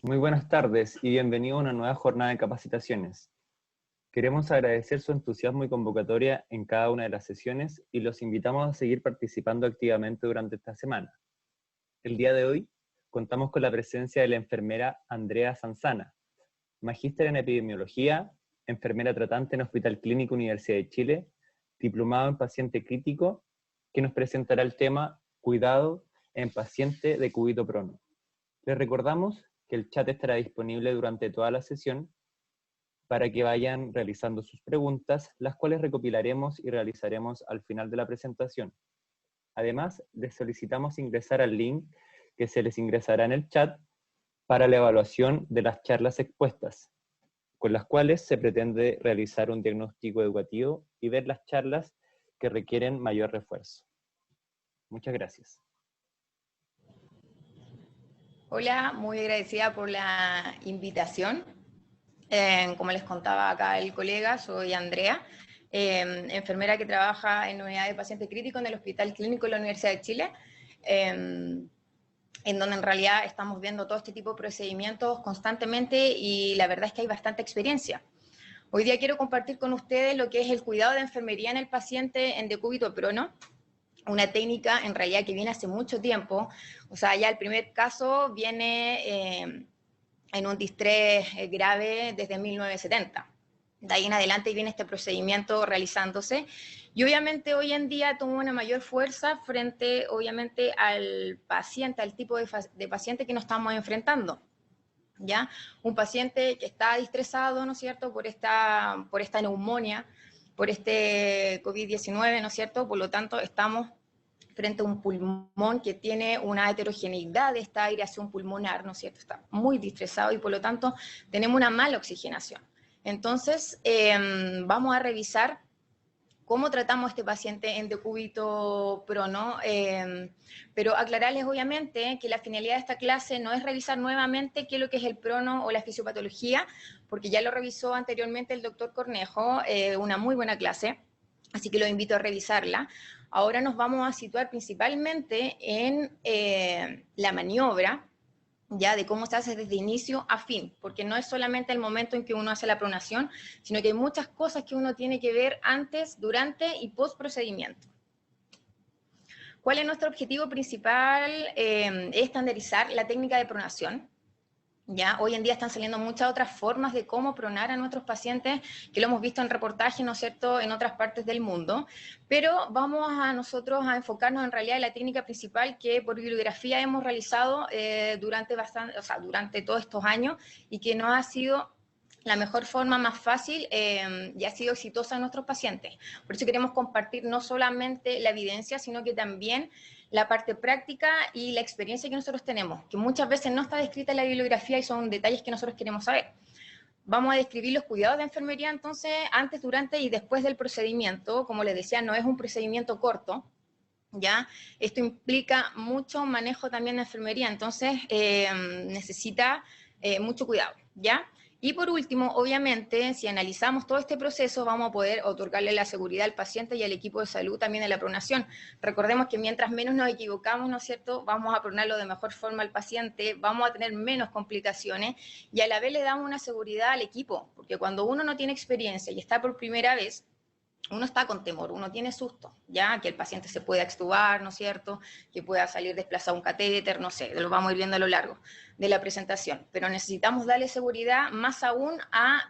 Muy buenas tardes y bienvenido a una nueva jornada de capacitaciones. Queremos agradecer su entusiasmo y convocatoria en cada una de las sesiones y los invitamos a seguir participando activamente durante esta semana. El día de hoy contamos con la presencia de la enfermera Andrea Sanzana, magíster en epidemiología, enfermera tratante en Hospital Clínico Universidad de Chile, diplomado en paciente crítico, que nos presentará el tema Cuidado en paciente de cúbito prono. Les recordamos que el chat estará disponible durante toda la sesión para que vayan realizando sus preguntas, las cuales recopilaremos y realizaremos al final de la presentación. Además, les solicitamos ingresar al link que se les ingresará en el chat para la evaluación de las charlas expuestas, con las cuales se pretende realizar un diagnóstico educativo y ver las charlas que requieren mayor refuerzo. Muchas gracias. Hola, muy agradecida por la invitación. Como les contaba acá el colega, soy Andrea, enfermera que trabaja en unidad de paciente crítico en el Hospital Clínico de la Universidad de Chile, en donde en realidad estamos viendo todo este tipo de procedimientos constantemente y la verdad es que hay bastante experiencia. Hoy día quiero compartir con ustedes lo que es el cuidado de enfermería en el paciente en decúbito prono, una técnica en realidad que viene hace mucho tiempo. O sea, ya el primer caso viene en un distrés grave desde 1970. De ahí en adelante viene este procedimiento realizándose y obviamente hoy en día toma una mayor fuerza frente obviamente al paciente, al tipo de paciente que nos estamos enfrentando. ¿Ya? Un paciente que está distresado, ¿no es cierto?, por esta neumonía, por este COVID-19, ¿no es cierto? Por lo tanto, estamos frente a un pulmón que tiene una heterogeneidad de esta aireación pulmonar, ¿no es cierto? Está muy distresado y por lo tanto tenemos una mala oxigenación. Entonces, vamos a revisar cómo tratamos a este paciente en decúbito prono, pero aclararles obviamente que la finalidad de esta clase no es revisar nuevamente qué es lo que es el prono o la fisiopatología, porque ya lo revisó anteriormente el doctor Cornejo, una muy buena clase, así que los invito a revisarla. Ahora nos vamos a situar principalmente en la maniobra, ya de cómo se hace desde inicio a fin, porque no es solamente el momento en que uno hace la pronación, sino que hay muchas cosas que uno tiene que ver antes, durante y post procedimiento. ¿Cuál es nuestro objetivo principal? Es estandarizar la técnica de pronación. Ya, hoy en día están saliendo muchas otras formas de cómo pronar a nuestros pacientes, que lo hemos visto en reportajes, ¿no es cierto?, en otras partes del mundo, pero vamos a nosotros a enfocarnos en realidad en la técnica principal que por bibliografía hemos realizado durante todos estos años y que nos ha sido la mejor forma más fácil y ha sido exitosa en nuestros pacientes. Por eso queremos compartir no solamente la evidencia, sino que también la parte práctica y la experiencia que nosotros tenemos, que muchas veces no está descrita en la bibliografía y son detalles que nosotros queremos saber. Vamos a describir los cuidados de enfermería entonces antes, durante y después del procedimiento. Como les decía, no es un procedimiento corto, ¿ya? Esto implica mucho manejo también de enfermería, entonces necesita mucho cuidado, ¿ya? Y por último, obviamente, si analizamos todo este proceso, vamos a poder otorgarle la seguridad al paciente y al equipo de salud también en la pronación. Recordemos que mientras menos nos equivocamos, ¿no es cierto?, vamos a pronarlo de mejor forma al paciente, vamos a tener menos complicaciones y a la vez le damos una seguridad al equipo, porque cuando uno no tiene experiencia y está por primera vez, uno está con temor, uno tiene susto, ya que el paciente se pueda extubar, ¿no es cierto?, que pueda salir desplazado un catéter, no sé, lo vamos a ir viendo a lo largo de la presentación, pero necesitamos darle seguridad más aún a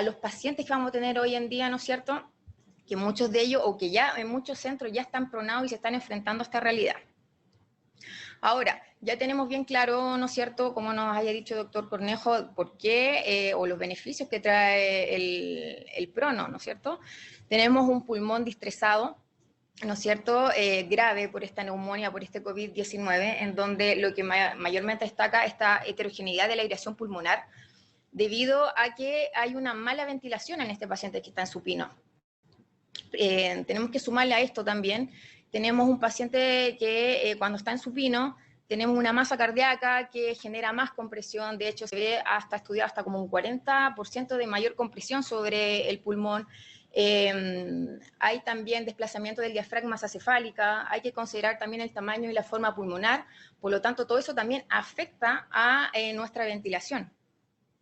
los pacientes que vamos a tener hoy en día, ¿no es cierto?, que muchos de ellos, o que ya en muchos centros ya están pronados y se están enfrentando a esta realidad. Ahora, ya tenemos bien claro, ¿no es cierto?, como nos haya dicho el doctor Cornejo, por qué o los beneficios que trae el prono, ¿no es cierto? Tenemos un pulmón distresado, ¿no es cierto?, grave por esta neumonía, por este COVID-19, en donde lo que mayormente destaca esta heterogeneidad de la aireación pulmonar, debido a que hay una mala ventilación en este paciente que está en supino. Tenemos que sumarle a esto también, tenemos un paciente que cuando está en supino, tenemos una masa cardíaca que genera más compresión, de hecho se ve hasta estudiado hasta como un 40% de mayor compresión sobre el pulmón, Hay también desplazamiento del diafragma cefálica, hay que considerar también el tamaño y la forma pulmonar, por lo tanto todo eso también afecta a nuestra ventilación,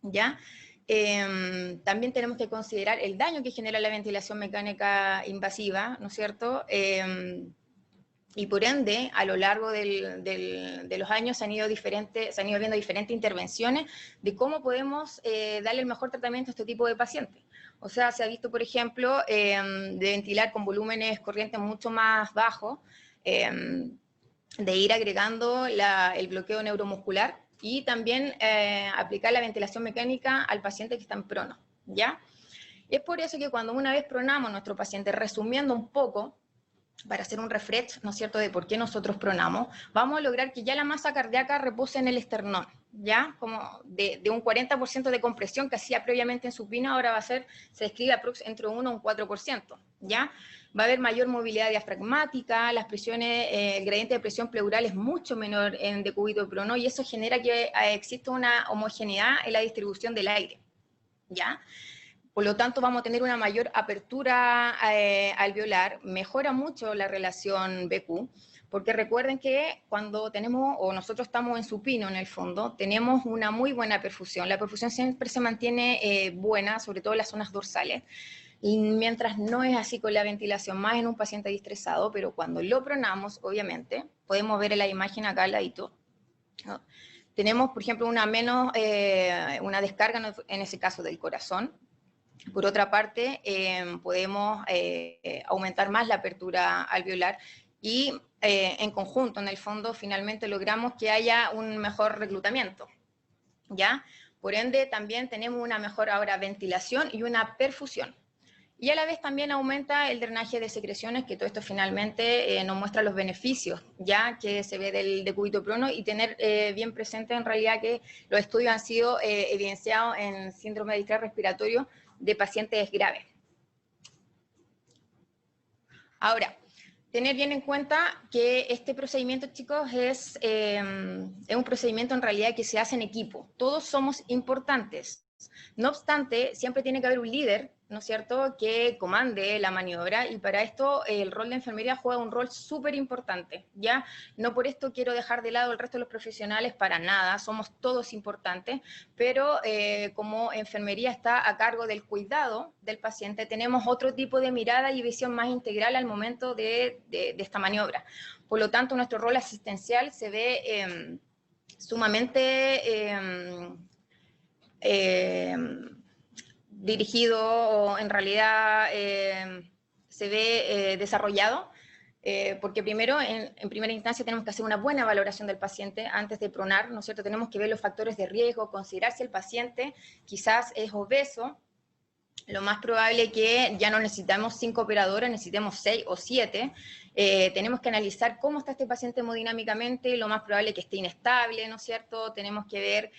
¿ya? También tenemos que considerar el daño que genera la ventilación mecánica invasiva, ¿no es cierto? Y por ende, a lo largo de los años se han ido viendo diferentes intervenciones de cómo podemos darle el mejor tratamiento a este tipo de pacientes. O sea, se ha visto, por ejemplo, de ventilar con volúmenes corrientes mucho más bajos, de ir agregando el bloqueo neuromuscular y también aplicar la ventilación mecánica al paciente que está en prono, ¿ya? Es por eso que cuando una vez pronamos a nuestro paciente, resumiendo un poco, para hacer un refresh, ¿no es cierto?, de por qué nosotros pronamos, vamos a lograr que ya la masa cardíaca repose en el esternón, ¿ya? Como de un 40% de compresión que hacía previamente en supino, ahora va a ser, se describe entre un 1 y un 4%, ¿ya? Va a haber mayor movilidad diafragmática, las presiones, el gradiente de presión pleural es mucho menor en decúbito prono, y eso genera que exista una homogeneidad en la distribución del aire, ¿ya? Por lo tanto, vamos a tener una mayor apertura alveolar, mejora mucho la relación BQ, porque recuerden que cuando tenemos, o nosotros estamos en supino en el fondo, tenemos una muy buena perfusión. La perfusión siempre se mantiene buena, sobre todo en las zonas dorsales, y mientras no es así con la ventilación, más en un paciente distresado, pero cuando lo pronamos, obviamente, podemos ver en la imagen acá al ladito, ¿no? Tenemos, por ejemplo, una descarga en ese caso del corazón. Por otra parte, podemos aumentar más la apertura alveolar y en conjunto, en el fondo, finalmente logramos que haya un mejor reclutamiento, ¿ya? Por ende, también tenemos una mejor ahora ventilación y una perfusión. Y a la vez también aumenta el drenaje de secreciones, que todo esto finalmente nos muestra los beneficios, ya que se ve del decúbito prono, y tener bien presente en realidad que los estudios han sido evidenciados en síndrome de distrés respiratorio de pacientes graves. Ahora, tener bien en cuenta que este procedimiento, chicos, es un procedimiento en realidad que se hace en equipo. Todos somos importantes. No obstante, siempre tiene que haber un líder, ¿no es cierto?, que comande la maniobra, y para esto el rol de enfermería juega un rol súper importante, ¿ya? No por esto quiero dejar de lado el resto de los profesionales, para nada, somos todos importantes, pero como enfermería está a cargo del cuidado del paciente, tenemos otro tipo de mirada y visión más integral al momento de esta maniobra. Por lo tanto, nuestro rol asistencial se ve sumamente dirigido, o en realidad se ve desarrollado, porque primero, en primera instancia, tenemos que hacer una buena valoración del paciente antes de pronar, ¿no es cierto? Tenemos que ver los factores de riesgo, considerar si el paciente quizás es obeso. Lo más probable es que ya no necesitamos 5 operadores, necesitemos 6 o 7. Tenemos que analizar cómo está este paciente hemodinámicamente, lo más probable es que esté inestable, ¿no es cierto? Tenemos que ver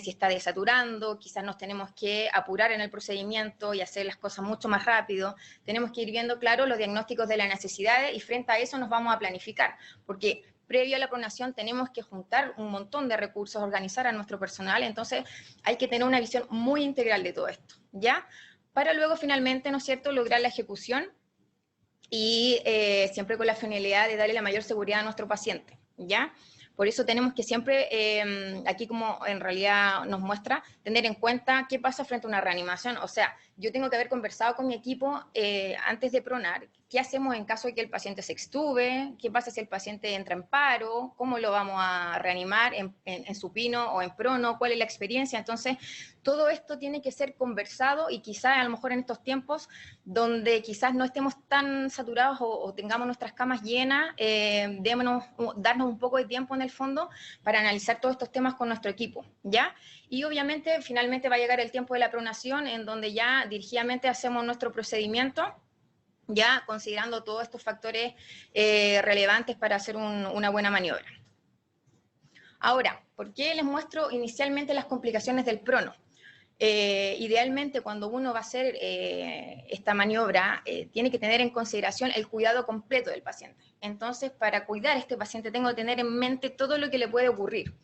si está desaturando, quizás nos tenemos que apurar en el procedimiento y hacer las cosas mucho más rápido. Tenemos que ir viendo, claro, los diagnósticos de las necesidades, y frente a eso nos vamos a planificar, porque previo a la pronación tenemos que juntar un montón de recursos, organizar a nuestro personal, entonces hay que tener una visión muy integral de todo esto, ¿ya? Para luego finalmente, ¿no es cierto?, lograr la ejecución, y siempre con la finalidad de darle la mayor seguridad a nuestro paciente, ¿ya? Por eso tenemos que siempre, aquí como en realidad nos muestra, tener en cuenta qué pasa frente a una reanimación. O sea, yo tengo que haber conversado con mi equipo antes de pronar, qué hacemos en caso de que el paciente se extube, qué pasa si el paciente entra en paro, cómo lo vamos a reanimar en supino o en prono, cuál es la experiencia. Entonces, todo esto tiene que ser conversado, y quizás a lo mejor en estos tiempos donde quizás no estemos tan saturados o tengamos nuestras camas llenas, darnos un poco de tiempo en el fondo para analizar todos estos temas con nuestro equipo, ¿ya? Y obviamente finalmente va a llegar el tiempo de la pronación, en donde ya dirigidamente hacemos nuestro procedimiento, ya considerando todos estos factores relevantes para hacer una buena maniobra. Ahora, ¿por qué les muestro inicialmente las complicaciones del prono? Idealmente, cuando uno va a hacer esta maniobra, tiene que tener en consideración el cuidado completo del paciente. Entonces, para cuidar a este paciente, tengo que tener en mente todo lo que le puede ocurrir.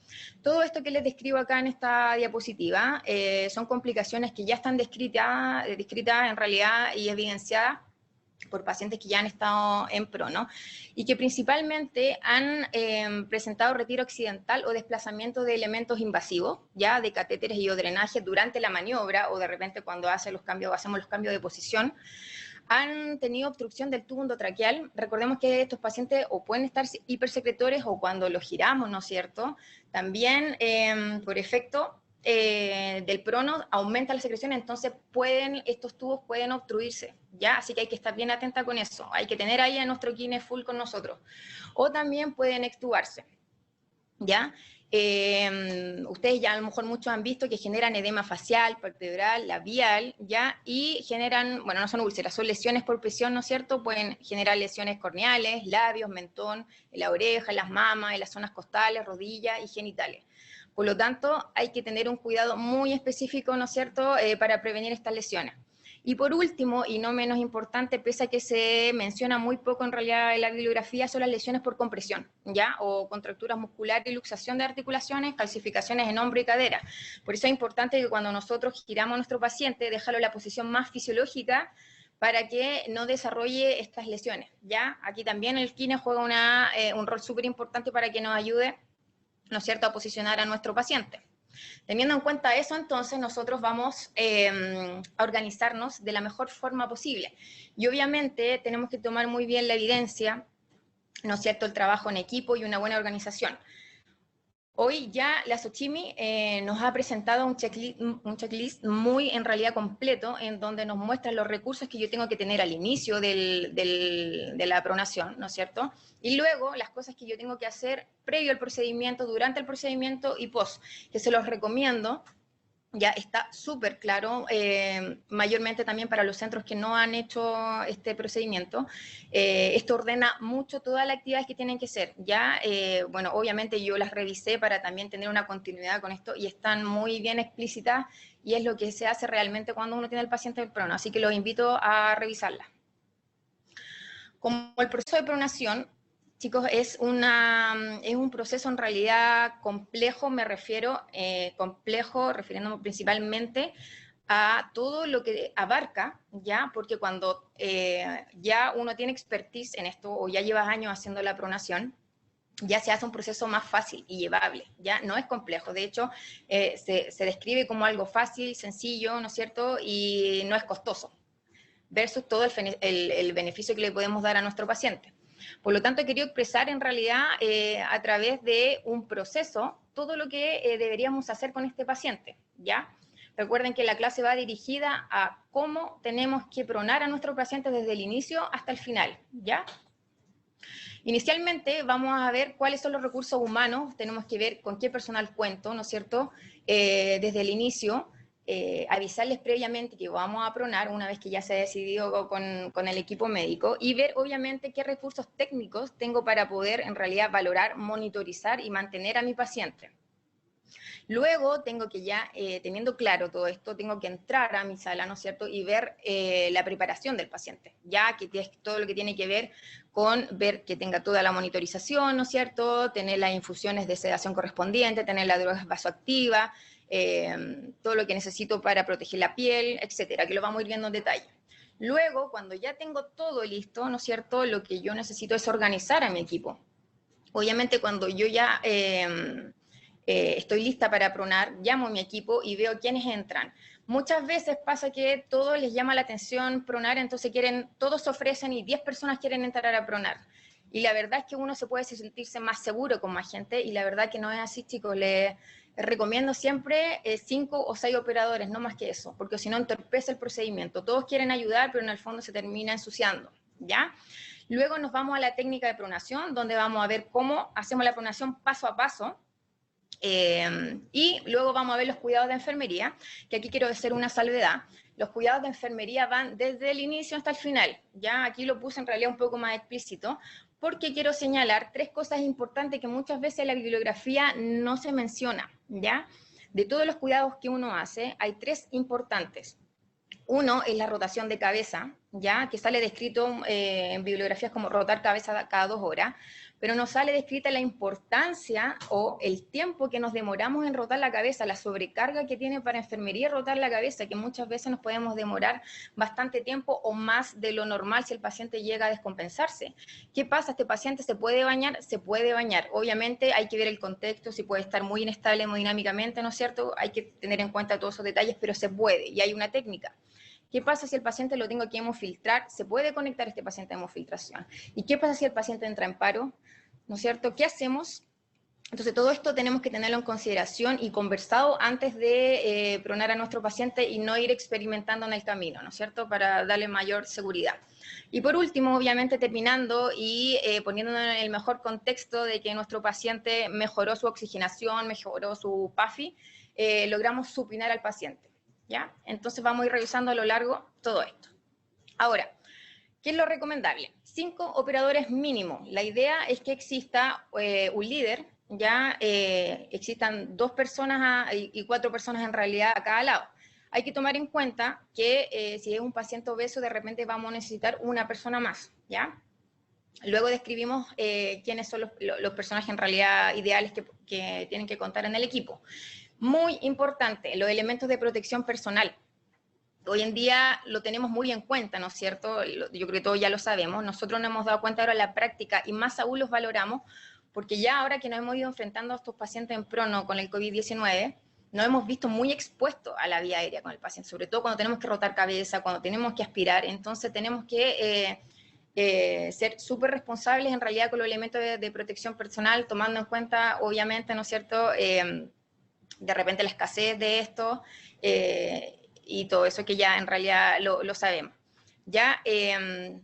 Todo esto que les describo acá en esta diapositiva son complicaciones que ya están descritas en realidad y evidenciadas por pacientes que ya han estado en prono y que principalmente han presentado retiro accidental o desplazamiento de elementos invasivos, ya de catéteres y o drenaje durante la maniobra o de repente cuando hacemos los cambios de posición, han tenido obstrucción del tubo endotraqueal. Recordemos que estos pacientes o pueden estar hipersecretores o cuando los giramos, ¿no es cierto? También por efecto del prono aumenta la secreción, entonces estos tubos pueden obstruirse, ¿ya? Así que hay que estar bien atenta con eso, hay que tener ahí a nuestro kine full con nosotros. O también pueden extubarse, ¿ya? Ustedes ya a lo mejor muchos han visto que generan edema facial, vertebral, labial, ¿ya? Y generan, bueno, no son úlceras, son lesiones por presión, ¿no es cierto? Pueden generar lesiones corneales, labios, mentón, en la oreja, en las mamas, en las zonas costales, rodillas y genitales. Por lo tanto, hay que tener un cuidado muy específico, ¿no es cierto?, para prevenir estas lesiones. Y por último, y no menos importante, pese a que se menciona muy poco en realidad en la bibliografía, son las lesiones por compresión, ¿ya? O contracturas musculares y luxación de articulaciones, calcificaciones en hombro y cadera. Por eso es importante que cuando nosotros giramos a nuestro paciente, dejarlo en la posición más fisiológica para que no desarrolle estas lesiones, ¿ya? Aquí también el kine juega un rol súper importante para que nos ayude, ¿no es cierto?, a posicionar a nuestro paciente. Teniendo en cuenta eso, entonces nosotros vamos a organizarnos de la mejor forma posible. Y obviamente tenemos que tomar muy bien la evidencia, ¿no es cierto?, el trabajo en equipo y una buena organización. Hoy ya la Xochimmi nos ha presentado un checklist muy en realidad completo, en donde nos muestra los recursos que yo tengo que tener al inicio de la pronación, ¿no es cierto? Y luego las cosas que yo tengo que hacer previo al procedimiento, durante el procedimiento y post, que se los recomiendo. Ya está súper claro, mayormente también para los centros que no han hecho este procedimiento. Esto ordena mucho todas las actividades que tienen que hacer. Ya, bueno, obviamente yo las revisé para también tener una continuidad con esto y están muy bien explícitas y es lo que se hace realmente cuando uno tiene el paciente del prono. Así que los invito a revisarlas. Como el proceso de pronación, chicos, es un proceso en realidad complejo, me refiero, complejo, refiriéndome principalmente a todo lo que abarca, ¿ya? Porque cuando ya uno tiene expertise en esto o ya llevas años haciendo la pronación, ya se hace un proceso más fácil y llevable, ya no es complejo. De hecho, se describe como algo fácil, sencillo, ¿no es cierto? Y no es costoso, versus todo el beneficio que le podemos dar a nuestro paciente. Por lo tanto, he querido expresar en realidad a través de un proceso todo lo que deberíamos hacer con este paciente, ¿ya? Recuerden que la clase va dirigida a cómo tenemos que pronar a nuestro paciente desde el inicio hasta el final, ¿ya? Inicialmente vamos a ver cuáles son los recursos humanos, tenemos que ver con qué personal cuento, ¿no es cierto?, desde el inicio. Avisarles previamente que vamos a pronar una vez que ya se ha decidido con el equipo médico y ver obviamente qué recursos técnicos tengo para poder en realidad valorar, monitorizar y mantener a mi paciente. Luego tengo que ya, teniendo claro todo esto, tengo que entrar a mi sala, ¿no es cierto?, y ver la preparación del paciente, ya que es todo lo que tiene que ver con ver que tenga toda la monitorización, ¿no es cierto?, tener las infusiones de sedación correspondiente, tener la droga vasoactiva, todo lo que necesito para proteger la piel, etcétera, que lo vamos a ir viendo en detalle. Luego, cuando ya tengo todo listo, ¿no es cierto?, lo que yo necesito es organizar a mi equipo. Obviamente, cuando yo ya estoy lista para pronar, llamo a mi equipo y veo quiénes entran. Muchas veces pasa que todos les llama la atención pronar, entonces todos se ofrecen y 10 personas quieren entrar a pronar. Y la verdad es que uno se puede sentirse más seguro con más gente y la verdad que no es así, chicos. Les recomiendo siempre 5 o 6 operadores, no más que eso, porque si no entorpece el procedimiento. Todos quieren ayudar, pero en el fondo se termina ensuciando, ¿ya? Luego nos vamos a la técnica de pronación, donde vamos a ver cómo hacemos la pronación paso a paso. Y luego vamos a ver los cuidados de enfermería, que aquí quiero hacer una salvedad. Los cuidados de enfermería van desde el inicio hasta el final. Ya aquí lo puse en realidad un poco más explícito, porque quiero señalar 3 cosas importantes que muchas veces en la bibliografía no se menciona, ¿ya? De todos los cuidados que uno hace, hay 3 importantes. Uno es la rotación de cabeza, ya que sale descrito en bibliografías como rotar cabeza cada 2 horas, pero no sale descrita la importancia o el tiempo que nos demoramos en rotar la cabeza, la sobrecarga que tiene para enfermería rotar la cabeza, que muchas veces nos podemos demorar bastante tiempo o más de lo normal si el paciente llega a descompensarse. ¿Qué pasa? ¿Este paciente se puede bañar? Se puede bañar. Obviamente hay que ver el contexto, si puede estar muy inestable hemodinámicamente, ¿no es cierto? Hay que tener en cuenta todos esos detalles, pero se puede y hay una técnica. ¿Qué pasa si el paciente lo tengo que hemofiltrar? ¿Se puede conectar este paciente a hemofiltración? ¿Y qué pasa si el paciente entra en paro? ¿No es cierto? ¿Qué hacemos? Entonces, todo esto tenemos que tenerlo en consideración y conversado antes de pronar a nuestro paciente y no ir experimentando en el camino, ¿no es cierto? Para darle mayor seguridad. Y por último, obviamente terminando y poniéndonos en el mejor contexto de que nuestro paciente mejoró su oxigenación, mejoró su PAFI, logramos supinar al paciente. ¿Ya? Entonces vamos a ir revisando a lo largo todo esto. Ahora, ¿qué es lo recomendable? 5 operadores mínimo. La idea es que exista un líder, ya existan 2 personas y 4 personas en realidad a cada lado. Hay que tomar en cuenta que si es un paciente obeso, de repente vamos a necesitar una persona más, ¿ya? Luego describimos quiénes son los personajes en realidad ideales que tienen que contar en el equipo. Muy importante, los elementos de protección personal. Hoy en día lo tenemos muy en cuenta, ¿no es cierto? Yo creo que todos ya lo sabemos. Nosotros nos hemos dado cuenta ahora en la práctica y más aún los valoramos, porque ya ahora que nos hemos ido enfrentando a estos pacientes en prono con el COVID-19, nos hemos visto muy expuestos a la vía aérea con el paciente, sobre todo cuando tenemos que rotar cabeza, cuando tenemos que aspirar. Entonces tenemos que ser súper responsables en realidad con los elementos de protección personal, tomando en cuenta, obviamente, ¿no es cierto?, de repente la escasez de esto y todo eso que ya en realidad lo sabemos. Ya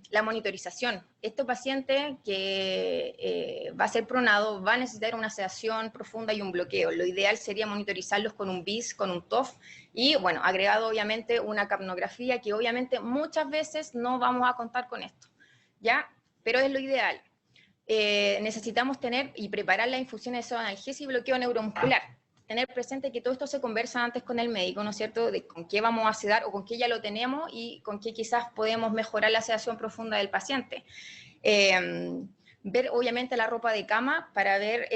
la monitorización. Este paciente que va a ser pronado va a necesitar una sedación profunda y un bloqueo. Lo ideal sería monitorizarlos con un BIS, con un TOF y, bueno, agregado obviamente una capnografía que obviamente muchas veces no vamos a contar con esto, ¿ya? Pero es lo ideal. Necesitamos tener y preparar la infusión de analgesia y bloqueo neuromuscular. Tener presente que todo esto se conversa antes con el médico, ¿no es cierto?, de con qué vamos a sedar o con qué ya lo tenemos y con qué quizás podemos mejorar la sedación profunda del paciente. Ver obviamente la ropa de cama para ver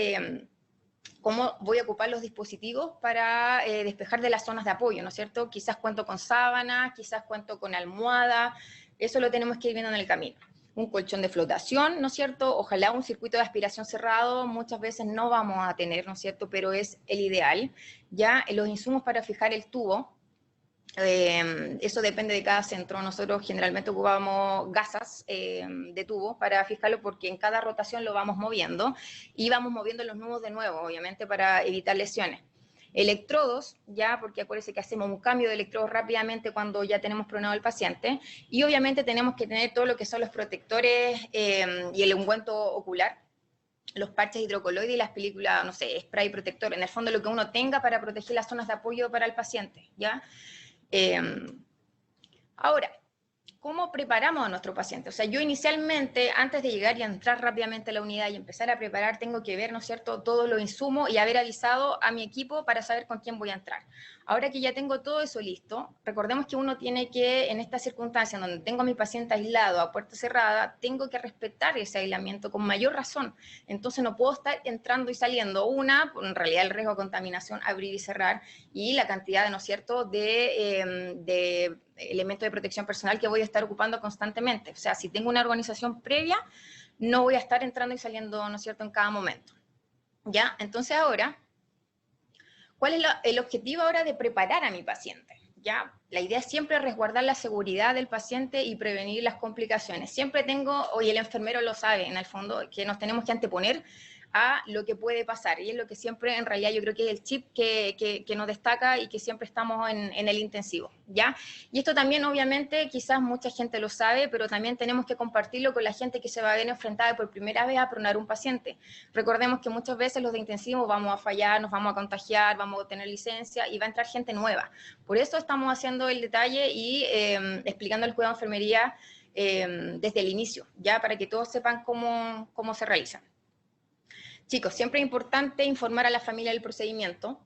cómo voy a ocupar los dispositivos para despejar de las zonas de apoyo, ¿no es cierto? Quizás cuento con sábanas, quizás cuento con almohada, eso lo tenemos que ir viendo en el camino. Un colchón de flotación, ¿no es cierto? Ojalá un circuito de aspiración cerrado, muchas veces no vamos a tener, ¿no es cierto? Pero es el ideal. Ya los insumos para fijar el tubo, eso depende de cada centro. Nosotros generalmente ocupamos gasas de tubo para fijarlo porque en cada rotación lo vamos moviendo y vamos moviendo los nudos de nuevo, obviamente, para evitar lesiones. Electrodos, ya, porque acuérdense que hacemos un cambio de electrodos rápidamente cuando ya tenemos pronado al paciente, y obviamente tenemos que tener todo lo que son los protectores y el ungüento ocular, los parches hidrocoloides y las películas, no sé, spray protector, en el fondo lo que uno tenga para proteger las zonas de apoyo para el paciente, ¿ya? Ahora, ¿cómo preparamos a nuestro paciente? O sea, yo inicialmente, antes de llegar y entrar rápidamente a la unidad y empezar a preparar, tengo que ver, ¿no es cierto?, todos los insumos y haber avisado a mi equipo para saber con quién voy a entrar. Ahora que ya tengo todo eso listo, recordemos que uno tiene que, en esta circunstancia, donde tengo a mi paciente aislado a puerta cerrada, tengo que respetar ese aislamiento con mayor razón. Entonces no puedo estar entrando y saliendo. En realidad el riesgo de contaminación, abrir y cerrar, y la cantidad, ¿no es cierto?, de elementos de protección personal que voy a estar ocupando constantemente. O sea, si tengo una organización previa, no voy a estar entrando y saliendo, ¿no es cierto?, en cada momento. ¿Ya? Entonces ahora, ¿cuál es el objetivo ahora de preparar a mi paciente? ¿Ya? La idea es siempre resguardar la seguridad del paciente y prevenir las complicaciones. Siempre tengo, y el enfermero lo sabe, en el fondo, que nos tenemos que anteponer a lo que puede pasar, y es lo que siempre, en realidad, yo creo que es el chip que nos destaca y que siempre estamos en el intensivo, ¿ya? Y esto también, obviamente, quizás mucha gente lo sabe, pero también tenemos que compartirlo con la gente que se va a ver enfrentada por primera vez a pronar un paciente. Recordemos que muchas veces los de intensivo vamos a fallar, nos vamos a contagiar, vamos a tener licencia y va a entrar gente nueva. Por eso estamos haciendo el detalle y explicando el cuidado de enfermería desde el inicio, ya, para que todos sepan cómo se realiza. Chicos, siempre es importante informar a la familia del procedimiento,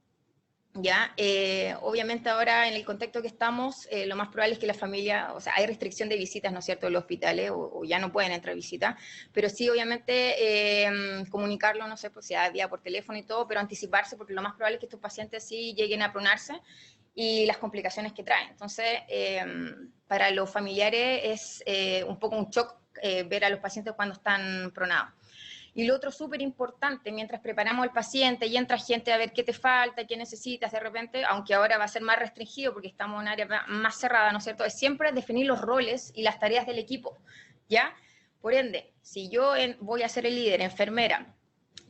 ¿ya? Obviamente ahora en el contexto que estamos, lo más probable es que la familia, o sea, hay restricción de visitas, ¿no es cierto?, en los hospitales, o ya no pueden entrar visitas, pero sí, obviamente, comunicarlo, no sé, pues sea vía por teléfono y todo, pero anticiparse, porque lo más probable es que estos pacientes sí lleguen a pronarse y las complicaciones que traen. Entonces, para los familiares es un poco un shock ver a los pacientes cuando están pronados. Y lo otro súper importante, mientras preparamos al paciente y entra gente a ver qué te falta, qué necesitas de repente, aunque ahora va a ser más restringido porque estamos en un área más cerrada, ¿no es cierto? Es siempre definir los roles y las tareas del equipo, ¿ya? Por ende, si yo voy a ser el líder, enfermera,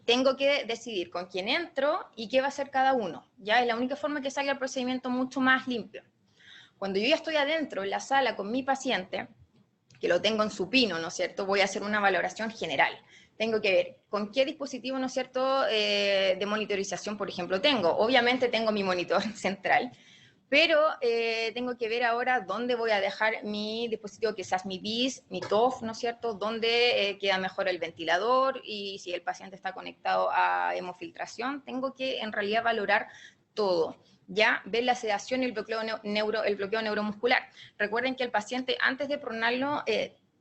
tengo que decidir con quién entro y qué va a hacer cada uno, ¿ya? Es la única forma que salga el procedimiento mucho más limpio. Cuando yo ya estoy adentro en la sala con mi paciente, que lo tengo en supino, ¿no es cierto? Voy a hacer una valoración general. Tengo que ver con qué dispositivo, ¿no es cierto?, de monitorización, por ejemplo, tengo. Obviamente tengo mi monitor central, pero tengo que ver ahora dónde voy a dejar mi dispositivo, quizás mi BIS, mi TOF, ¿no es cierto?, dónde queda mejor el ventilador y si el paciente está conectado a hemofiltración. Tengo que en realidad valorar todo. Ya ver la sedación y el bloqueo neuromuscular. Recuerden que el paciente, antes de pronarlo,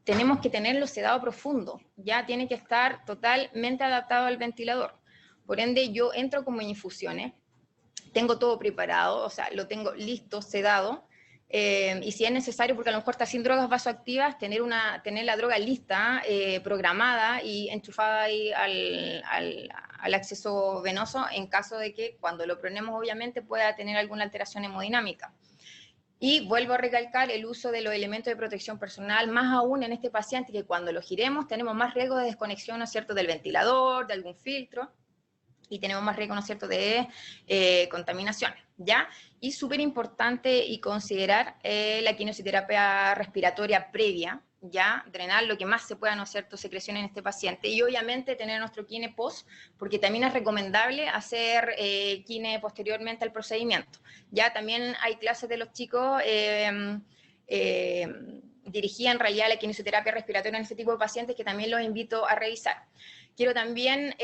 tenemos que tenerlo sedado profundo, ya tiene que estar totalmente adaptado al ventilador. Por ende, yo entro como infusiones, tengo todo preparado, o sea, lo tengo listo, sedado, y si es necesario, porque a lo mejor está sin drogas vasoactivas, tener la droga lista, programada y enchufada ahí al acceso venoso, en caso de que cuando lo pronemos, obviamente, pueda tener alguna alteración hemodinámica. Y vuelvo a recalcar el uso de los elementos de protección personal, más aún en este paciente, que cuando lo giremos tenemos más riesgo de desconexión, ¿no es cierto?, del ventilador, de algún filtro, y tenemos más riesgo, ¿no es cierto?, de contaminación, ¿ya? Y súper importante y considerar la quinoterapia respiratoria previa, ¿ya? Drenar lo que más se pueda, ¿no es cierto?, secreción en este paciente, y obviamente tener nuestro kine post, porque también es recomendable hacer kine posteriormente al procedimiento, ¿ya? También hay clases de los chicos dirigida en realidad a la quinoterapia respiratoria en este tipo de pacientes, que también los invito a revisar. Quiero también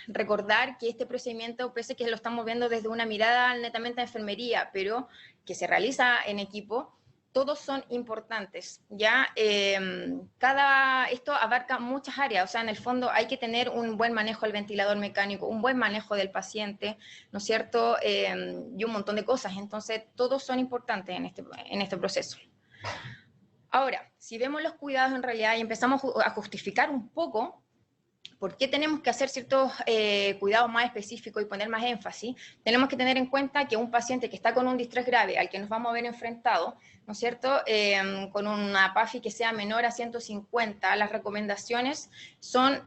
recordar que este procedimiento, pese a que lo estamos viendo desde una mirada netamente de enfermería, pero que se realiza en equipo, todos son importantes, ¿ya? Esto abarca muchas áreas, o sea, en el fondo hay que tener un buen manejo del ventilador mecánico, un buen manejo del paciente, ¿no es cierto? Y un montón de cosas, entonces todos son importantes en este proceso. Ahora, si vemos los cuidados en realidad y empezamos a justificar un poco ¿por qué tenemos que hacer ciertos cuidados más específicos y poner más énfasis? Tenemos que tener en cuenta que un paciente que está con un distrés grave al que nos vamos a ver enfrentado, ¿no es cierto?, con una PAFI que sea menor a 150, las recomendaciones son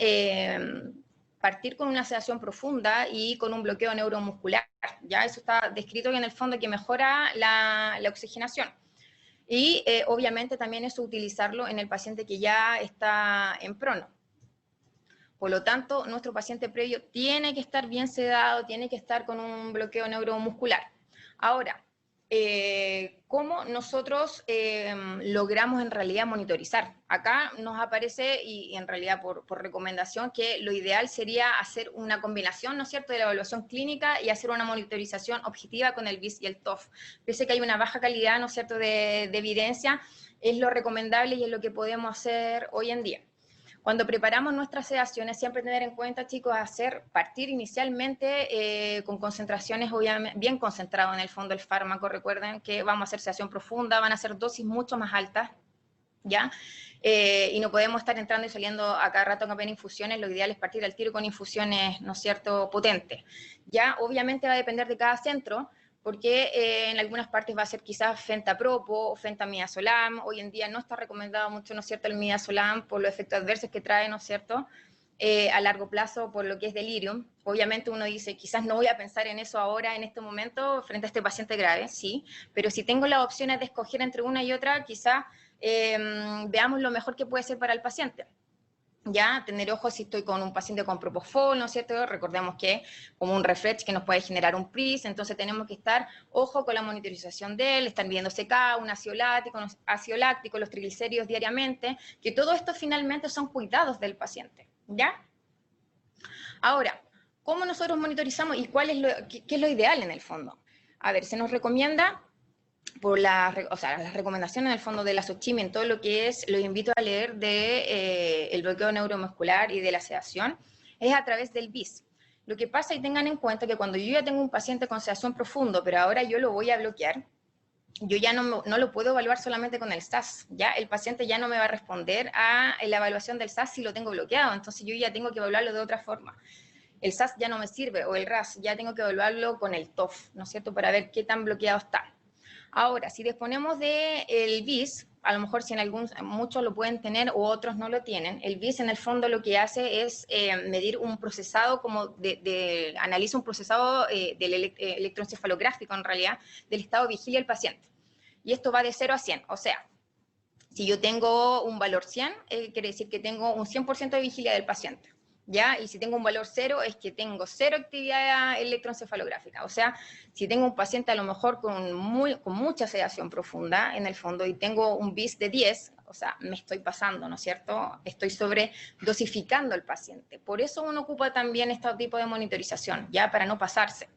partir con una sedación profunda y con un bloqueo neuromuscular. Ya eso está descrito y en el fondo que mejora la oxigenación. Y obviamente también eso utilizarlo en el paciente que ya está en prono. Por lo tanto, nuestro paciente previo tiene que estar bien sedado, tiene que estar con un bloqueo neuromuscular. Ahora, ¿cómo nosotros logramos en realidad monitorizar? Acá nos aparece, y en realidad por recomendación, que lo ideal sería hacer una combinación, ¿no es cierto?, de la evaluación clínica y hacer una monitorización objetiva con el BIS y el TOF. Pese que hay una baja calidad, ¿no es cierto?, de evidencia, es lo recomendable y es lo que podemos hacer hoy en día. Cuando preparamos nuestras sedaciones, siempre tener en cuenta, chicos, partir inicialmente con concentraciones obviamente bien concentradas en el fondo del fármaco. Recuerden que vamos a hacer sedación profunda, van a ser dosis mucho más altas, ¿ya? Y no podemos estar entrando y saliendo a cada rato con infusiones. Lo ideal es partir al tiro con infusiones, ¿no es cierto?, potentes. Ya, obviamente va a depender de cada centro, porque en algunas partes va a ser quizás fentapropo o fentamidazolam. Hoy en día no está recomendado mucho, ¿no es cierto?, el midazolam por los efectos adversos que trae, ¿no es cierto?, a largo plazo por lo que es delirium. Obviamente uno dice, quizás no voy a pensar en eso ahora, en este momento, frente a este paciente grave, sí, pero si tengo las opciones de escoger entre una y otra, quizás veamos lo mejor que puede ser para el paciente. Ya, tener ojo si estoy con un paciente con propofol, ¿no es cierto? Recordemos que como un refresh que nos puede generar un PRIS, entonces tenemos que estar, ojo con la monitorización de él, están viendo CK, un ácido láctico, los triglicéridos diariamente, que todo esto finalmente son cuidados del paciente, ¿ya? Ahora, ¿cómo nosotros monitorizamos y qué es lo ideal en el fondo? A ver, se nos recomienda por las recomendaciones en el fondo de la SOCHIMI en todo lo que es, los invito a leer de el bloqueo neuromuscular y de la sedación, es a través del BIS. Lo que pasa, y tengan en cuenta que cuando yo ya tengo un paciente con sedación profundo, pero ahora yo lo voy a bloquear, yo ya no lo puedo evaluar solamente con el SAS, ya el paciente ya no me va a responder a la evaluación del SAS si lo tengo bloqueado, entonces yo ya tengo que evaluarlo de otra forma. El SAS ya no me sirve, o el RAS, ya tengo que evaluarlo con el TOF, ¿no es cierto?, para ver qué tan bloqueado está. Ahora, si disponemos del BIS, a lo mejor si muchos lo pueden tener o otros no lo tienen, el BIS en el fondo lo que hace es medir un procesado, analiza un procesado del electroencefalográfico en realidad, del estado de vigilia del paciente. Y esto va de 0 a 100, o sea, si yo tengo un valor 100, quiere decir que tengo un 100% de vigilia del paciente. ¿Ya? Y si tengo un valor 0, es que tengo 0 actividad electroencefalográfica. O sea, si tengo un paciente a lo mejor con mucha sedación profunda en el fondo y tengo un BIS de 10, o sea, me estoy pasando, ¿no es cierto? Estoy sobredosificando al paciente. Por eso uno ocupa también este tipo de monitorización, ya para no pasarse.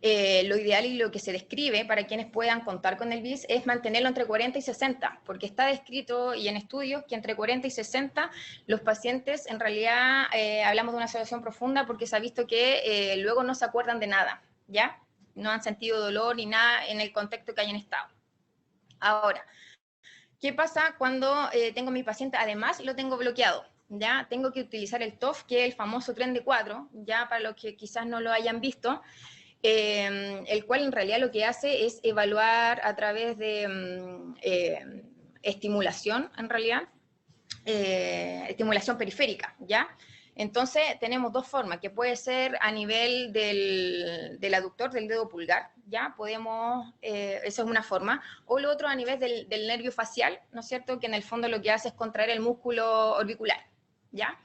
Lo ideal y lo que se describe para quienes puedan contar con el BIS es mantenerlo entre 40 y 60, porque está descrito y en estudios que entre 40 y 60 los pacientes en realidad hablamos de una sedación profunda porque se ha visto que luego no se acuerdan de nada, ¿ya? No han sentido dolor ni nada en el contexto que hayan estado. Ahora, ¿qué pasa cuando tengo mi paciente? Además lo tengo bloqueado. Ya tengo que utilizar el TOF, que es el famoso tren de cuadro, ya para los que quizás no lo hayan visto, el cual en realidad lo que hace es evaluar a través de estimulación, en realidad, estimulación periférica, ¿ya? Entonces tenemos dos formas, que puede ser a nivel del aductor del dedo pulgar, ¿ya? Podemos, esa es una forma, o lo otro a nivel del nervio facial, ¿no es cierto? Que en el fondo lo que hace es contraer el músculo orbicular, ¿ya?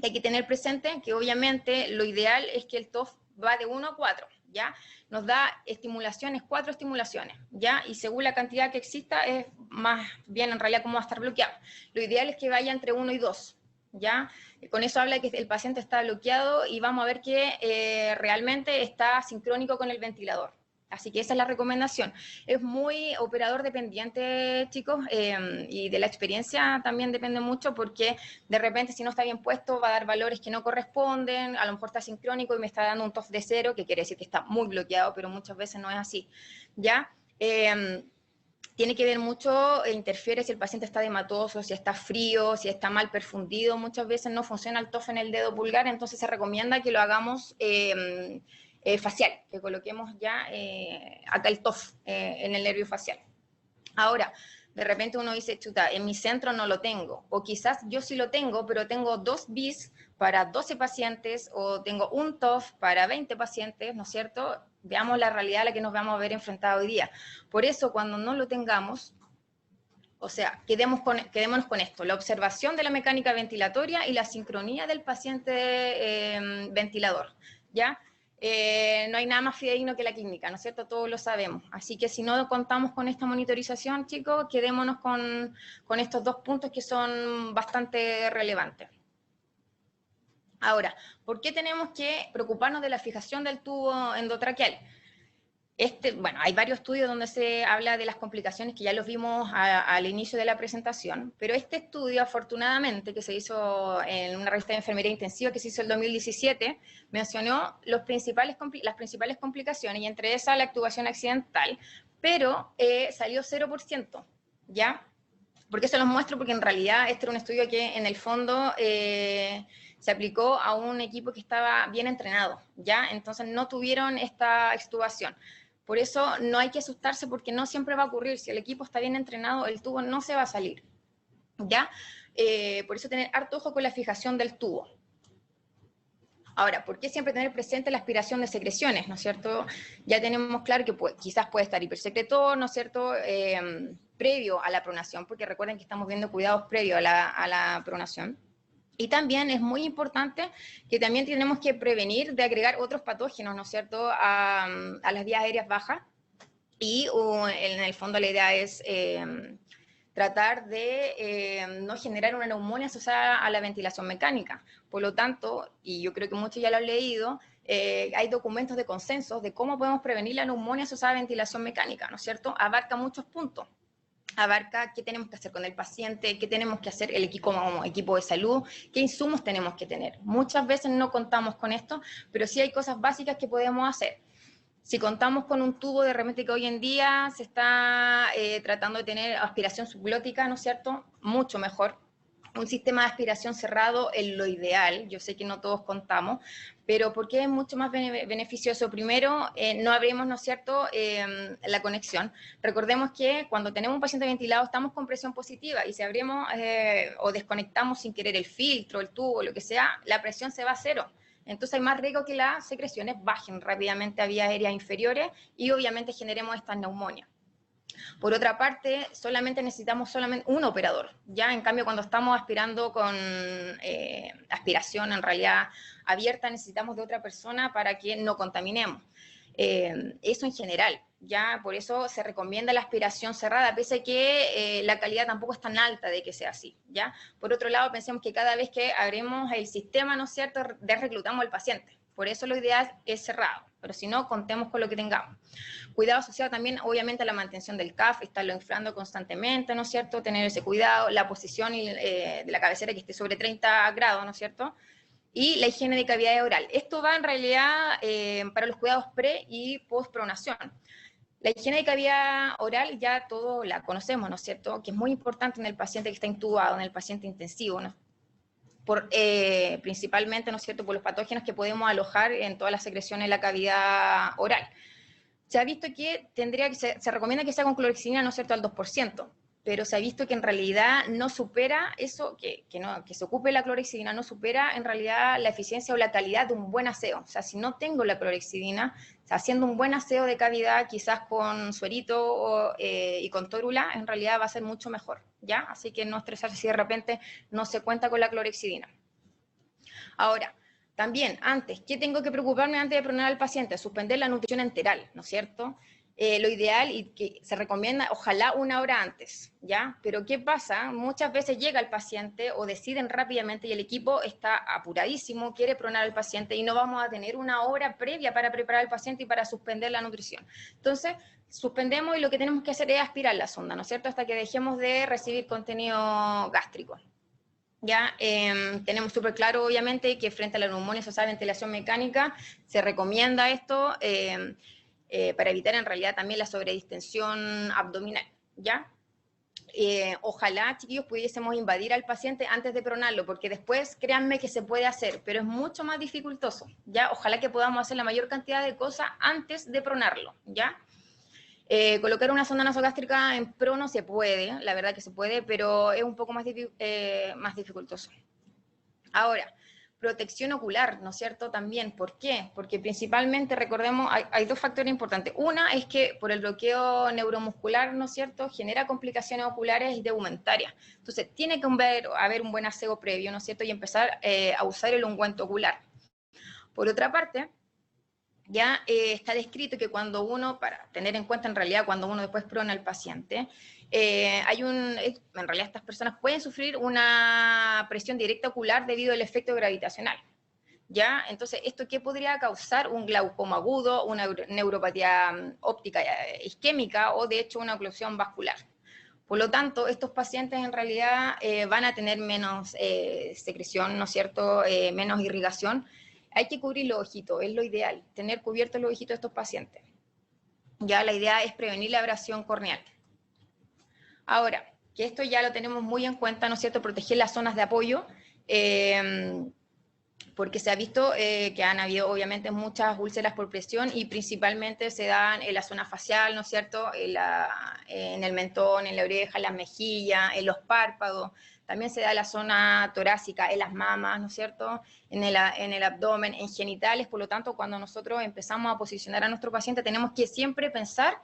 Hay que tener presente que obviamente lo ideal es que el TOF va de 1 a 4, ¿ya? Nos da estimulaciones, 4 estimulaciones, ¿ya? Y según la cantidad que exista, es más bien en realidad cómo va a estar bloqueado. Lo ideal es que vaya entre 1 y 2, ¿ya? Con eso habla que el paciente está bloqueado y vamos a ver que realmente está sincrónico con el ventilador. Así que esa es la recomendación. Es muy operador dependiente, chicos, y de la experiencia también depende mucho porque de repente si no está bien puesto va a dar valores que no corresponden, a lo mejor está sincrónico y me está dando un TOF de 0, que quiere decir que está muy bloqueado, pero muchas veces no es así, ¿ya? Tiene que ver mucho, interfiere si el paciente está edematoso, si está frío, si está mal perfundido, muchas veces no funciona el TOF en el dedo pulgar, entonces se recomienda que lo hagamos facial, que coloquemos ya acá el TOF en el nervio facial. Ahora, de repente uno dice, chuta, en mi centro no lo tengo, o quizás yo sí lo tengo, pero tengo 2 BIS para 12 pacientes, o tengo un TOF para 20 pacientes, ¿no es cierto? Veamos la realidad a la que nos vamos a ver enfrentados hoy día. Por eso, cuando no lo tengamos, o sea, quedémonos con esto, la observación de la mecánica ventilatoria y la sincronía del paciente ventilador, ¿ya? No hay nada más fidedigno que la clínica, ¿no es cierto? Todos lo sabemos. Así que si no contamos con esta monitorización, chicos, quedémonos con estos 2 puntos que son bastante relevantes. Ahora, ¿por qué tenemos que preocuparnos de la fijación del tubo endotraqueal? Bueno, hay varios estudios donde se habla de las complicaciones que ya los vimos al inicio de la presentación, pero este estudio, afortunadamente, que se hizo en una revista de enfermería intensiva que se hizo en el 2017, mencionó las principales complicaciones y entre esas la actuación accidental, pero salió 0%, ¿ya? ¿Por qué se los muestro? Porque en realidad este era un estudio que en el fondo se aplicó a un equipo que estaba bien entrenado, ¿ya? Entonces no tuvieron esta extubación. Por eso no hay que asustarse porque no siempre va a ocurrir. Si el equipo está bien entrenado, el tubo no se va a salir, ¿ya? Por eso tener harto ojo con la fijación del tubo. Ahora, ¿por qué siempre tener presente la aspiración de secreciones, ¿no es cierto? Ya tenemos claro que quizás puede estar hipersecretor, ¿no es cierto?, previo a la pronación, porque recuerden que estamos viendo cuidados previos a la pronación. Y también es muy importante que también tenemos que prevenir de agregar otros patógenos, ¿no es cierto?, a las vías aéreas bajas. Y en el fondo la idea es tratar de no generar una neumonía asociada a la ventilación mecánica. Por lo tanto, y yo creo que muchos ya lo han leído, hay documentos de consenso de cómo podemos prevenir la neumonía asociada a ventilación mecánica, ¿no es cierto? Abarca muchos puntos. Abarca qué tenemos que hacer con el paciente, qué tenemos que hacer el equipo como equipo de salud, qué insumos tenemos que tener. Muchas veces no contamos con esto, pero sí hay cosas básicas que podemos hacer. Si contamos con un tubo de repente que hoy en día se está tratando de tener aspiración subglótica, ¿no es cierto? Mucho mejor. Un sistema de aspiración cerrado es lo ideal, yo sé que no todos contamos, pero ¿por qué es mucho más beneficioso? Primero, no abrimos, ¿no es cierto?, la conexión. Recordemos que cuando tenemos un paciente ventilado estamos con presión positiva y si abrimos o desconectamos sin querer el filtro, el tubo, lo que sea, la presión se va a cero. Entonces hay más riesgo que las secreciones bajen rápidamente a vías aéreas inferiores y obviamente generemos estas neumonias. Por otra parte, solamente necesitamos un operador, ¿ya? En cambio, cuando estamos aspirando con aspiración en realidad abierta, necesitamos de otra persona para que no contaminemos. Eso en general, ¿ya? Por eso se recomienda la aspiración cerrada, pese a que la calidad tampoco es tan alta de que sea así, ¿ya? Por otro lado, pensemos que cada vez que abrimos el sistema, ¿no es cierto?, reclutamos al paciente. Por eso lo ideal es cerrado, pero si no, contemos con lo que tengamos. Cuidado asociado también, obviamente, a la mantención del CAF, estarlo inflando constantemente, ¿no es cierto?, tener ese cuidado, la posición de la cabecera que esté sobre 30 grados, ¿no es cierto?, y la higiene de cavidad oral. Esto va en realidad para los cuidados pre y post pronación. La higiene de cavidad oral ya todos la conocemos, ¿no es cierto?, que es muy importante en el paciente que está intubado, en el paciente intensivo, ¿no? Principalmente, ¿no es cierto?, por los patógenos que podemos alojar en todas las secreciones de la cavidad oral. Se ha visto que se recomienda que sea con clorexidina, ¿no es cierto?, al 2%, pero se ha visto que en realidad no supera eso, que se ocupe la clorexidina, no supera en realidad la eficiencia o la calidad de un buen aseo. O sea, si no tengo la clorexidina, o sea, haciendo un buen aseo de cavidad, quizás con suerito y con tórula, en realidad va a ser mucho mejor, ¿ya? Así que no estresarse si de repente no se cuenta con la clorexidina. Ahora, también, ¿qué tengo que preocuparme antes de pronar al paciente? Suspender la nutrición enteral, ¿no es cierto? Lo ideal y que se recomienda, ojalá 1 hora antes, ¿ya? Pero ¿qué pasa? Muchas veces llega el paciente o deciden rápidamente y el equipo está apuradísimo, quiere pronar al paciente y no vamos a tener 1 hora previa para preparar al paciente y para suspender la nutrición. Entonces, suspendemos y lo que tenemos que hacer es aspirar la sonda, ¿no es cierto? Hasta que dejemos de recibir contenido gástrico. Ya tenemos súper claro, obviamente, que frente a la neumonía asociada a ventilación mecánica se recomienda esto para evitar en realidad también la sobredistensión abdominal, ¿ya? Ojalá, chiquillos, pudiésemos invadir al paciente antes de pronarlo, porque después, créanme que se puede hacer, pero es mucho más dificultoso, ¿ya? Ojalá que podamos hacer la mayor cantidad de cosas antes de pronarlo, ¿ya? Colocar una sonda nasogástrica en prono se puede, la verdad que se puede, pero es un poco más dificultoso. Ahora, protección ocular, ¿no es cierto? También, ¿por qué? Porque principalmente, recordemos, hay 2 factores importantes. Una es que por el bloqueo neuromuscular, ¿no es cierto?, genera complicaciones oculares y tegumentarias. Entonces, tiene que haber un buen aseo previo, ¿no es cierto?, y empezar a usar el ungüento ocular. Por otra parte, ya está descrito que cuando uno, para tener en cuenta en realidad cuando uno después prona al paciente, en realidad estas personas pueden sufrir una presión directa ocular debido al efecto gravitacional, ¿ya? Entonces, ¿esto qué podría causar? Un glaucoma agudo, una neuropatía óptica isquémica o de hecho una oclusión vascular. Por lo tanto, estos pacientes en realidad van a tener menos secreción, ¿no es cierto?, menos irrigación. Hay que cubrir los ojitos, es lo ideal, tener cubiertos los ojitos de estos pacientes. Ya la idea es prevenir la abrasión corneal. Ahora, que esto ya lo tenemos muy en cuenta, ¿no es cierto?, proteger las zonas de apoyo, porque se ha visto que han habido obviamente muchas úlceras por presión y principalmente se dan en la zona facial, ¿no es cierto?, en el mentón, en la oreja, en las mejillas, en los párpados. También se da en la zona torácica, en las mamas, ¿no es cierto?, en el abdomen, en genitales. Por lo tanto, cuando nosotros empezamos a posicionar a nuestro paciente, tenemos que siempre pensar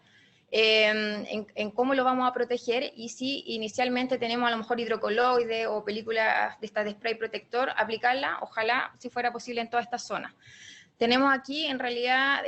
en cómo lo vamos a proteger y si inicialmente tenemos a lo mejor hidrocoloide o películas de estas de spray protector, aplicarla, ojalá si fuera posible en todas estas zonas. Tenemos aquí en realidad,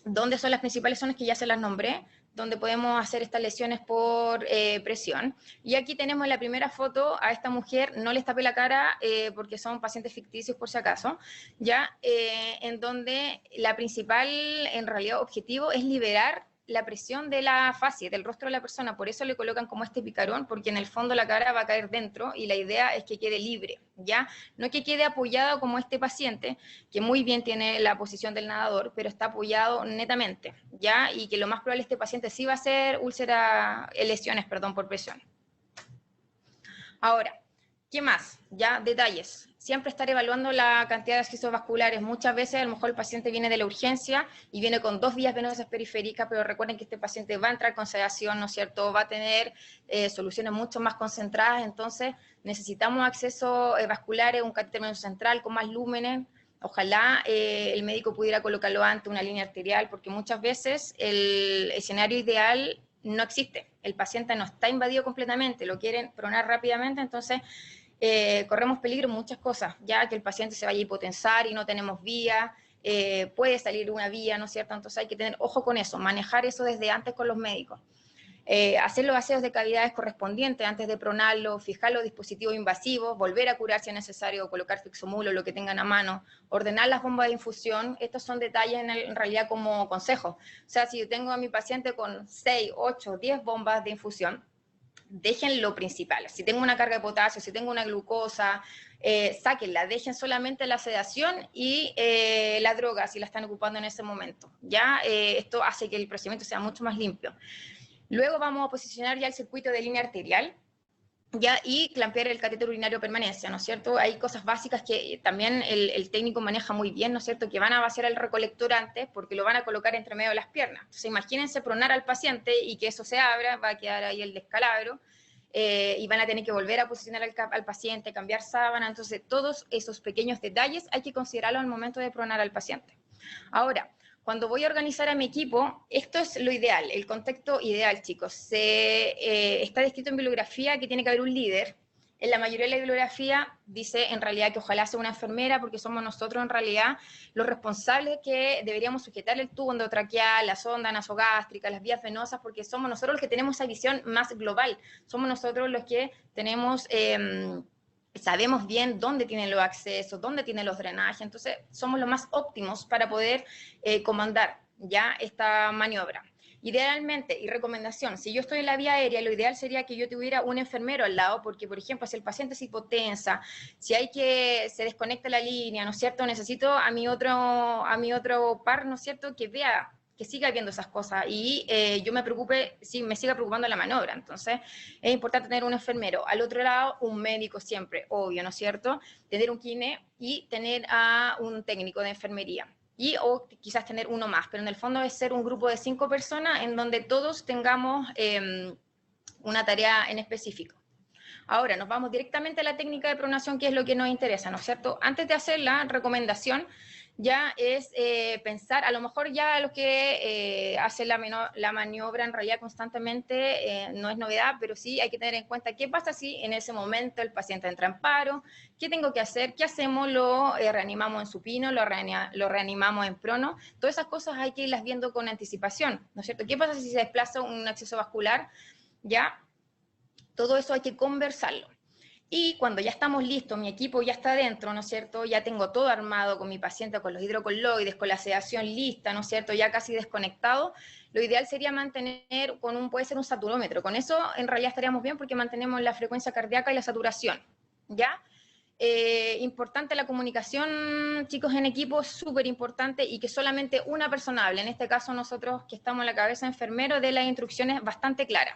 ¿dónde son las principales zonas que ya se las nombré? donde podemos hacer estas lesiones por presión. Y aquí tenemos la primera foto a esta mujer, no les tapé la cara porque son pacientes ficticios por si acaso, ya, en donde la principal, en realidad, objetivo es liberar la presión de la fascia, del rostro de la persona, por eso le colocan como este picarón, porque en el fondo la cara va a caer dentro y la idea es que quede libre, ¿ya? No que quede apoyado como este paciente, que muy bien tiene la posición del nadador, pero está apoyado netamente, ¿ya? Y que lo más probable este paciente sí va a hacer lesiones, perdón, por presión. Ahora, ¿qué más? Ya, detalles. Siempre estar evaluando la cantidad de accesos vasculares. Muchas veces a lo mejor el paciente viene de la urgencia y viene con 2 vías venosas periféricas, pero recuerden que este paciente va a entrar con sedación, ¿no es cierto? Va a tener soluciones mucho más concentradas, entonces necesitamos accesos vasculares, un catéter venoso central con más lúmenes. Ojalá el médico pudiera colocarlo ante una línea arterial, porque muchas veces el escenario ideal no existe. El paciente no está invadido completamente, lo quieren pronar rápidamente, entonces corremos peligro en muchas cosas, ya que el paciente se vaya a hipotensar y no tenemos vía, puede salir una vía, ¿no es cierto? Entonces hay que tener ojo con eso, manejar eso desde antes con los médicos. Hacer los aseos de cavidades correspondientes antes de pronarlo, fijar los dispositivos invasivos, volver a curar si es necesario, colocar fixomulo, lo que tengan a mano, ordenar las bombas de infusión. Estos son detalles en realidad como consejos. O sea, si yo tengo a mi paciente con 6, 8, 10 bombas de infusión, dejen lo principal. Si tengo una carga de potasio, si tengo una glucosa, sáquenla, dejen solamente la sedación y la droga si la están ocupando en ese momento. ¿Ya? Esto hace que el procedimiento sea mucho más limpio. Luego vamos a posicionar ya el circuito de línea arterial, ¿ya? Y clampear el catéter urinario permanencia, ¿no es cierto? Hay cosas básicas que también el técnico maneja muy bien, ¿no es cierto? Que van a vaciar el recolector antes porque lo van a colocar entre medio de las piernas. Entonces imagínense pronar al paciente y que eso se abra, va a quedar ahí el descalabro, y van a tener que volver a posicionar al paciente, cambiar sábana. Entonces todos esos pequeños detalles hay que considerarlos al momento de pronar al paciente. Ahora, cuando voy a organizar a mi equipo, esto es lo ideal, el contexto ideal, chicos. Está descrito en bibliografía que tiene que haber un líder. En la mayoría de la bibliografía dice en realidad que ojalá sea una enfermera, porque somos nosotros en realidad los responsables que deberíamos sujetar el tubo endotraqueal, la sonda nasogástrica, las vías venosas, porque somos nosotros los que tenemos esa visión más global. Somos nosotros los que tenemos... sabemos bien dónde tienen los accesos, dónde tienen los drenajes, entonces somos los más óptimos para poder comandar ya esta maniobra. Idealmente, y recomendación, si yo estoy en la vía aérea, lo ideal sería que yo tuviera un enfermero al lado, porque, por ejemplo, si el paciente se hipotensa, si hay que se desconecta la línea, ¿no es cierto? Necesito a mi otro par, ¿no es cierto?, que vea, que siga viendo esas cosas y yo me preocupe, sí, me siga preocupando la maniobra. Entonces, es importante tener un enfermero. Al otro lado, un médico siempre, obvio, ¿no es cierto? Tener un kine y tener a un técnico de enfermería. O quizás tener uno más, pero en el fondo es ser un grupo de 5 personas en donde todos tengamos una tarea en específico. Ahora, nos vamos directamente a la técnica de pronación, que es lo que nos interesa, ¿no es cierto? Antes de hacer la recomendación, ya es pensar, a lo mejor ya los que hacen la maniobra en realidad constantemente no es novedad, pero sí hay que tener en cuenta qué pasa si en ese momento el paciente entra en paro, qué tengo que hacer, qué hacemos, lo reanimamos en supino, lo reanimamos en prono, todas esas cosas hay que irlas viendo con anticipación, ¿no es cierto? ¿Qué pasa si se desplaza un acceso vascular? Ya, todo eso hay que conversarlo. Y cuando ya estamos listos, mi equipo ya está dentro, ¿no es cierto? Ya tengo todo armado con mi paciente, con los hidrocolloides, con la sedación lista, ¿no es cierto? Ya casi desconectado. Lo ideal sería mantener puede ser un saturómetro. Con eso en realidad estaríamos bien porque mantenemos la frecuencia cardíaca y la saturación, ¿ya? Importante la comunicación, chicos, en equipo, súper importante, y que solamente una persona hable. En este caso nosotros que estamos en la cabeza enfermero, de las instrucciones bastante claras.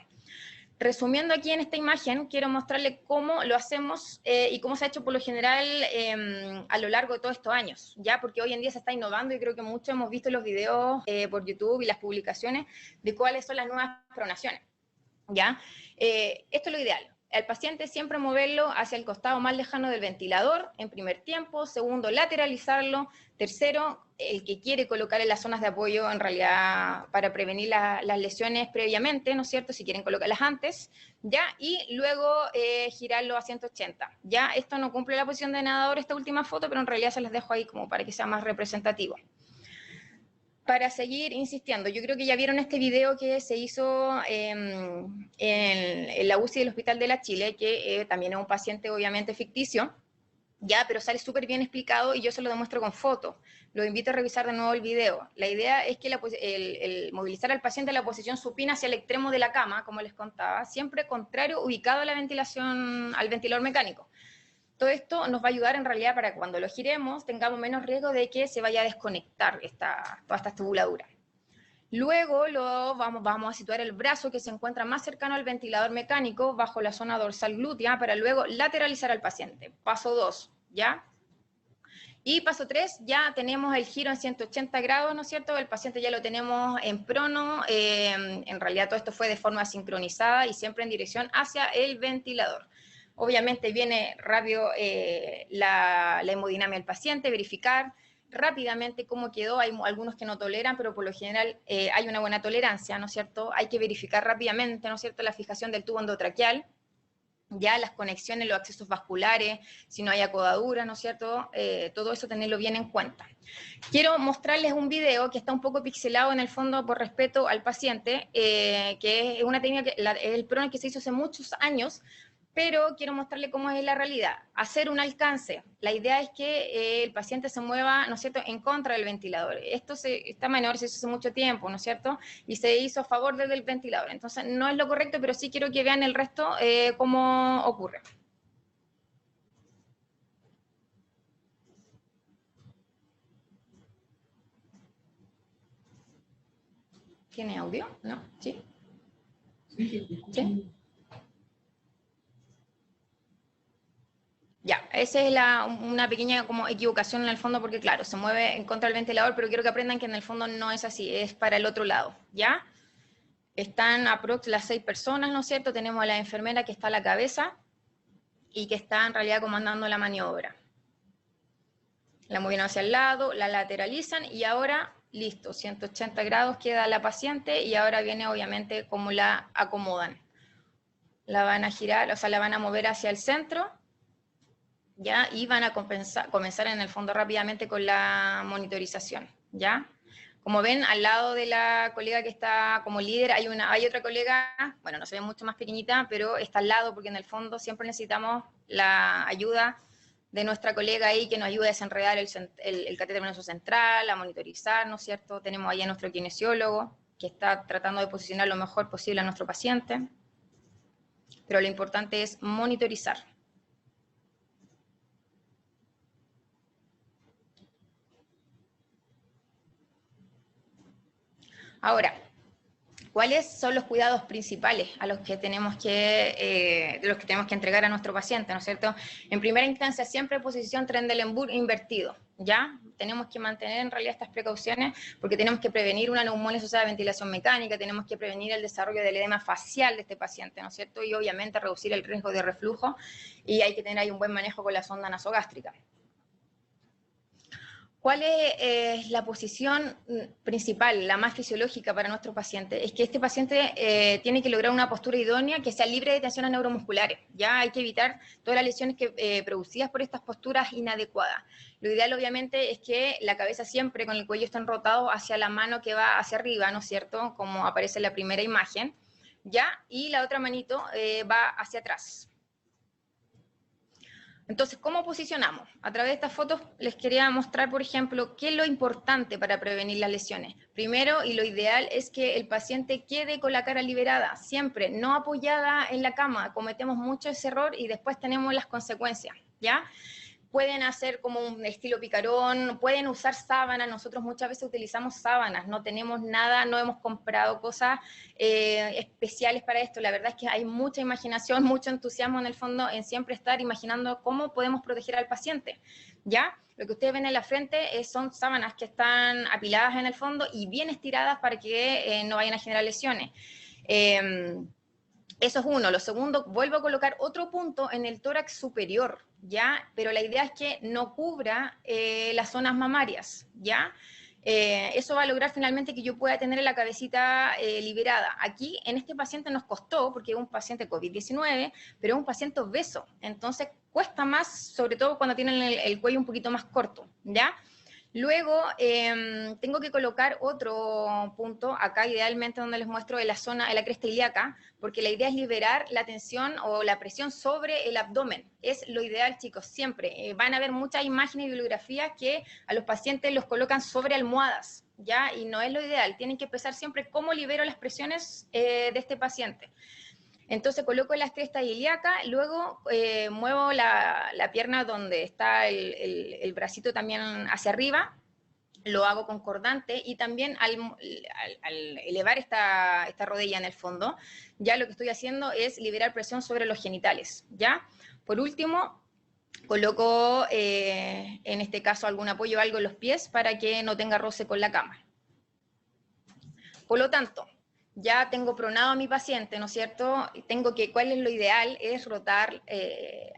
Resumiendo aquí en esta imagen, quiero mostrarles cómo lo hacemos y cómo se ha hecho por lo general a lo largo de todos estos años, ¿ya? Porque hoy en día se está innovando y creo que muchos hemos visto los videos por YouTube y las publicaciones de cuáles son las nuevas pronaciones, ¿ya? Esto es lo ideal. Al paciente siempre moverlo hacia el costado más lejano del ventilador en primer tiempo, segundo, lateralizarlo, tercero, el que quiere colocar en las zonas de apoyo en realidad para prevenir las lesiones previamente, ¿no es cierto? Si quieren colocarlas antes, ¿ya? Y luego girarlo a 180, ¿ya? Esto no cumple la posición de nadador, esta última foto, pero en realidad se las dejo ahí como para que sea más representativo. para seguir insistiendo, yo creo que ya vieron este video que se hizo en la UCI del Hospital de la Chile, que también es un paciente obviamente ficticio, ya, pero sale súper bien explicado y yo se lo demuestro con fotos. Los invito a revisar de nuevo el video. La idea es que el movilizar al paciente en la posición supina hacia el extremo de la cama, como les contaba, siempre contrario, ubicado a la ventilación, al ventilador mecánico. Todo esto nos va a ayudar en realidad para que cuando lo giremos tengamos menos riesgo de que se vaya a desconectar toda esta estubuladura. Luego vamos a situar el brazo que se encuentra más cercano al ventilador mecánico bajo la zona dorsal glútea para luego lateralizar al paciente. Paso 2, ¿ya? Y paso 3, ya tenemos el giro en 180 grados, ¿no es cierto? El paciente ya lo tenemos en prono, en realidad todo esto fue de forma sincronizada y siempre en dirección hacia el ventilador. Obviamente viene rápido la hemodinamia del paciente, verificar rápidamente cómo quedó. Hay algunos que no toleran, pero por lo general hay una buena tolerancia, ¿no es cierto? Hay que verificar rápidamente, ¿no es cierto?, la fijación del tubo endotraqueal, ya las conexiones, los accesos vasculares, si no hay acodadura, ¿no es cierto? Todo eso tenerlo bien en cuenta. Quiero mostrarles un video que está un poco pixelado en el fondo por respeto al paciente, que es una técnica, es el prono que se hizo hace muchos años, pero quiero mostrarle cómo es la realidad. Hacer un alcance. La idea es que el paciente se mueva, ¿no es cierto?, en contra del ventilador. Esta maniobra se hizo hace mucho tiempo, ¿no es cierto?, y se hizo a favor del ventilador. Entonces, no es lo correcto, pero sí quiero que vean el resto cómo ocurre. ¿Tiene audio? ¿No? ¿Sí? ¿Sí? Ya, esa es una pequeña como equivocación en el fondo, porque claro, se mueve en contra del ventilador, pero quiero que aprendan que en el fondo no es así, es para el otro lado, ¿ya? Están aprox las 6 personas, ¿no es cierto? Tenemos a la enfermera que está a la cabeza y que está en realidad comandando la maniobra. La movieron hacia el lado, la lateralizan y ahora, listo, 180 grados queda la paciente y ahora viene obviamente cómo la acomodan. La van a girar, o sea, la van a mover hacia el centro, ¿ya? Y van a comenzar en el fondo rápidamente con la monitorización, ¿ya? Como ven, al lado de la colega que está como líder hay otra colega, bueno, no se ve mucho más pequeñita, pero está al lado porque en el fondo siempre necesitamos la ayuda de nuestra colega ahí que nos ayude a desenredar el catéter venoso central, a monitorizar, ¿no es cierto? Tenemos ahí a nuestro kinesiólogo que está tratando de posicionar lo mejor posible a nuestro paciente, pero lo importante es monitorizar. Ahora, ¿cuáles son los cuidados principales a los que tenemos que entregar a nuestro paciente, ¿no es cierto? En primera instancia, siempre posición Trendelenburg invertido, ¿ya? Tenemos que mantener en realidad estas precauciones porque tenemos que prevenir una neumonía asociada a ventilación mecánica, tenemos que prevenir el desarrollo del edema facial de este paciente, ¿no es cierto? Y obviamente reducir el riesgo de reflujo y hay que tener ahí un buen manejo con la sonda nasogástrica. ¿Cuál es la posición principal, la más fisiológica para nuestro paciente? Es que este paciente tiene que lograr una postura idónea que sea libre de tensiones neuromusculares. Ya hay que evitar todas las lesiones producidas por estas posturas inadecuadas. Lo ideal, obviamente, es que la cabeza siempre con el cuello esté enrotado hacia la mano que va hacia arriba, ¿no es cierto? Como aparece en la primera imagen, ¿ya? Y la otra manito va hacia atrás. Entonces, ¿cómo posicionamos? A través de estas fotos les quería mostrar, por ejemplo, qué es lo importante para prevenir las lesiones. Primero, y lo ideal, es que el paciente quede con la cara liberada, siempre, no apoyada en la cama. Cometemos mucho ese error y después tenemos las consecuencias, ¿ya? Pueden hacer como un estilo picarón, pueden usar sábanas, nosotros muchas veces utilizamos sábanas, no tenemos nada, no hemos comprado cosas especiales para esto, la verdad es que hay mucha imaginación, mucho entusiasmo en el fondo en siempre estar imaginando cómo podemos proteger al paciente, ¿ya? Lo que ustedes ven en la frente son sábanas que están apiladas en el fondo y bien estiradas para que no vayan a generar lesiones. Eso es uno. Lo segundo, vuelvo a colocar otro punto en el tórax superior, ¿ya? Pero la idea es que no cubra las zonas mamarias, ¿ya? Eso va a lograr finalmente que yo pueda tener la cabecita liberada. Aquí, en este paciente nos costó, porque es un paciente COVID-19, pero es un paciente obeso, entonces cuesta más, sobre todo cuando tienen el cuello un poquito más corto, ¿ya? Luego, tengo que colocar otro punto, acá idealmente donde les muestro en la zona, en la cresta ilíaca, porque la idea es liberar la tensión o la presión sobre el abdomen. Es lo ideal, chicos, siempre. Van a ver muchas imágenes y bibliografías que a los pacientes los colocan sobre almohadas, ¿ya? Y no es lo ideal. Tienen que pensar siempre cómo libero las presiones de este paciente. Entonces coloco las crestas ilíacas, luego muevo la pierna donde está el bracito también hacia arriba, lo hago concordante y también al elevar esta rodilla en el fondo, ya lo que estoy haciendo es liberar presión sobre los genitales, ¿ya? Por último, coloco en este caso algún apoyo o algo en los pies para que no tenga roce con la cama. Por lo tanto, ya tengo pronado a mi paciente, ¿no es cierto? ¿Cuál es lo ideal? Es rotar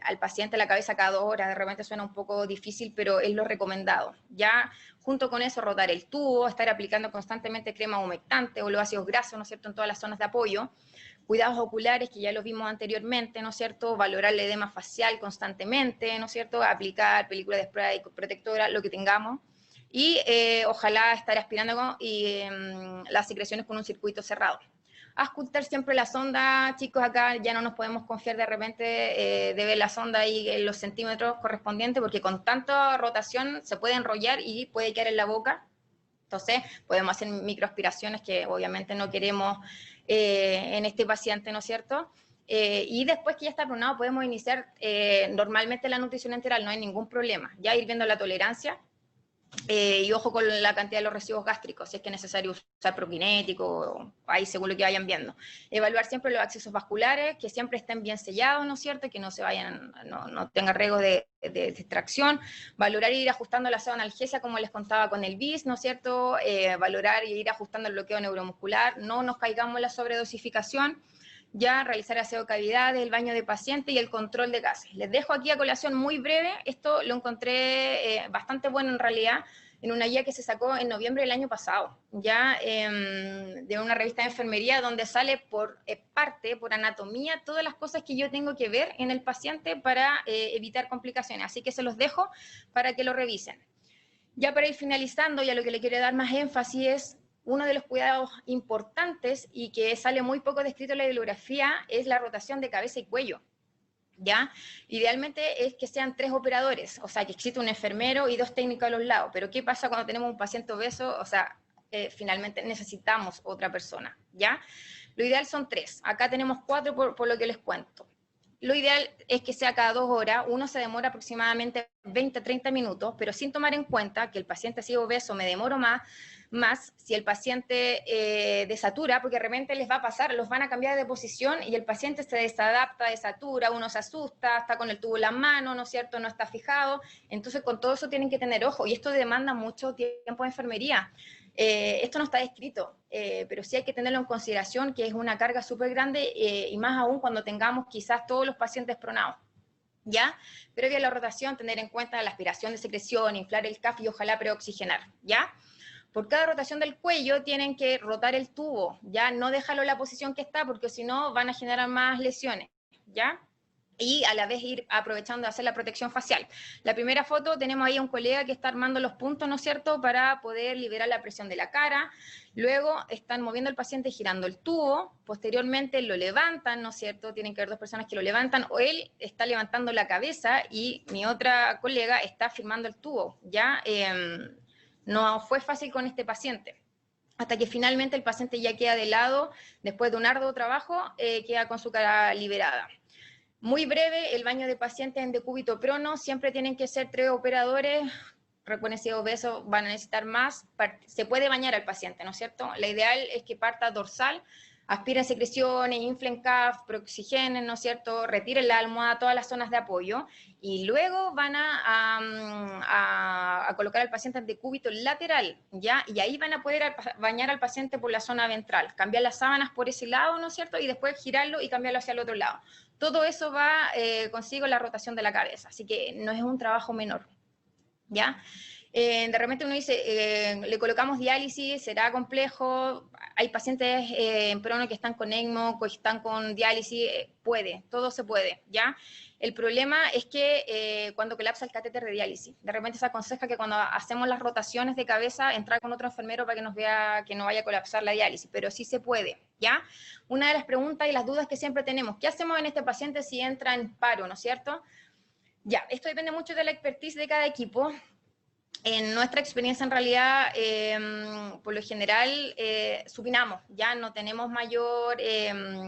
al paciente la cabeza cada 2 horas, de repente suena un poco difícil, pero es lo recomendado. Ya junto con eso rotar el tubo, estar aplicando constantemente crema humectante o los ácidos grasos, ¿no es cierto?, en todas las zonas de apoyo. Cuidados oculares, que ya los vimos anteriormente, ¿no es cierto? Valorar el edema facial constantemente, ¿no es cierto? Aplicar película de spray protectora, lo que tengamos. Y ojalá estar aspirando las secreciones con un circuito cerrado. Auscultar siempre la sonda, chicos, acá ya no nos podemos confiar de repente de ver la sonda ahí en los centímetros correspondientes, porque con tanta rotación se puede enrollar y puede quedar en la boca. Entonces podemos hacer microaspiraciones que obviamente no queremos en este paciente, ¿no es cierto? Y después que ya está pronado podemos iniciar normalmente la nutrición enteral, no hay ningún problema. Ya ir viendo la tolerancia. Y ojo con la cantidad de los residuos gástricos, si es que es necesario usar prokinético, ahí según lo que vayan viendo. Evaluar siempre los accesos vasculares, que siempre estén bien sellados, ¿no es cierto? Que no se vayan, no tengan riesgo de distracción. Valorar y ir ajustando la zona analgesia, como les contaba con el BIS, ¿no es cierto? Valorar y ir ajustando el bloqueo neuromuscular, no nos caigamos en la sobredosificación. Ya realizar aseo de cavidades, el baño de paciente y el control de gases. Les dejo aquí a colación muy breve, esto lo encontré bastante bueno en realidad, en una guía que se sacó en noviembre del año pasado, ya de una revista de enfermería donde sale por parte, por anatomía, todas las cosas que yo tengo que ver en el paciente para evitar complicaciones, así que se los dejo para que lo revisen. Ya para ir finalizando, ya lo que le quiero dar más énfasis es uno de los cuidados importantes y que sale muy poco descrito en la bibliografía es la rotación de cabeza y cuello, ¿ya? Idealmente es que sean 3 operadores, o sea, que exista un enfermero y 2 técnicos a los lados, pero ¿qué pasa cuando tenemos un paciente obeso? O sea, finalmente necesitamos otra persona, ¿ya? Lo ideal son 3, acá tenemos 4 por lo que les cuento. Lo ideal es que sea cada 2 horas, uno se demora aproximadamente 20-30 minutos, pero sin tomar en cuenta que el paciente así obeso me demoro más si el paciente desatura, porque de repente les va a pasar, los van a cambiar de posición y el paciente se desadapta, desatura, uno se asusta, está con el tubo en la mano, ¿no es cierto?, no está fijado, entonces con todo eso tienen que tener ojo, y esto demanda mucho tiempo de enfermería. Esto no está descrito, pero sí hay que tenerlo en consideración, que es una carga súper grande, y más aún cuando tengamos quizás todos los pacientes pronados, ¿ya? Previa a la rotación, tener en cuenta la aspiración de secreción, inflar el CAF y ojalá preoxigenar, ¿ya? Por cada rotación del cuello tienen que rotar el tubo, ¿ya? No dejarlo en la posición que está, porque si no van a generar más lesiones, ¿ya? Y a la vez ir aprovechando de hacer la protección facial. La primera foto tenemos ahí a un colega que está armando los puntos, ¿no es cierto?, para poder liberar la presión de la cara. Luego están moviendo al paciente girando el tubo, posteriormente lo levantan, ¿no es cierto?, tienen que haber 2 personas que lo levantan, o él está levantando la cabeza y mi otra colega está firmando el tubo, ¿ya? No fue fácil con este paciente, hasta que finalmente el paciente ya queda de lado, después de un arduo trabajo, queda con su cara liberada. Muy breve, el baño de pacientes en decúbito prono, siempre tienen que ser 3 operadores, reconocidos obesos van a necesitar más, se puede bañar al paciente, ¿no es cierto? La ideal es que parta dorsal, aspiren secreciones, inflen CAF, preoxigenen, ¿no es cierto?, retiren la almohada, todas las zonas de apoyo, y luego van a colocar al paciente en decúbito lateral, ¿ya? Y ahí van a poder bañar al paciente por la zona ventral, cambiar las sábanas por ese lado, ¿no es cierto?, y después girarlo y cambiarlo hacia el otro lado. Todo eso va consigo la rotación de la cabeza, así que no es un trabajo menor, ¿ya? De repente uno dice, le colocamos diálisis, será complejo, hay pacientes en prono que están con ECMO, que están con diálisis, todo se puede, ¿ya? El problema es que cuando colapsa el catéter de diálisis, de repente se aconseja que cuando hacemos las rotaciones de cabeza, entrar con otro enfermero para que nos vea que no vaya a colapsar la diálisis, pero sí se puede, ¿ya? Una de las preguntas y las dudas que siempre tenemos, ¿qué hacemos en este paciente si entra en paro, ¿no es cierto? Ya, esto depende mucho de la expertise de cada equipo. En nuestra experiencia, en realidad, por lo general, supinamos, ya no tenemos mayor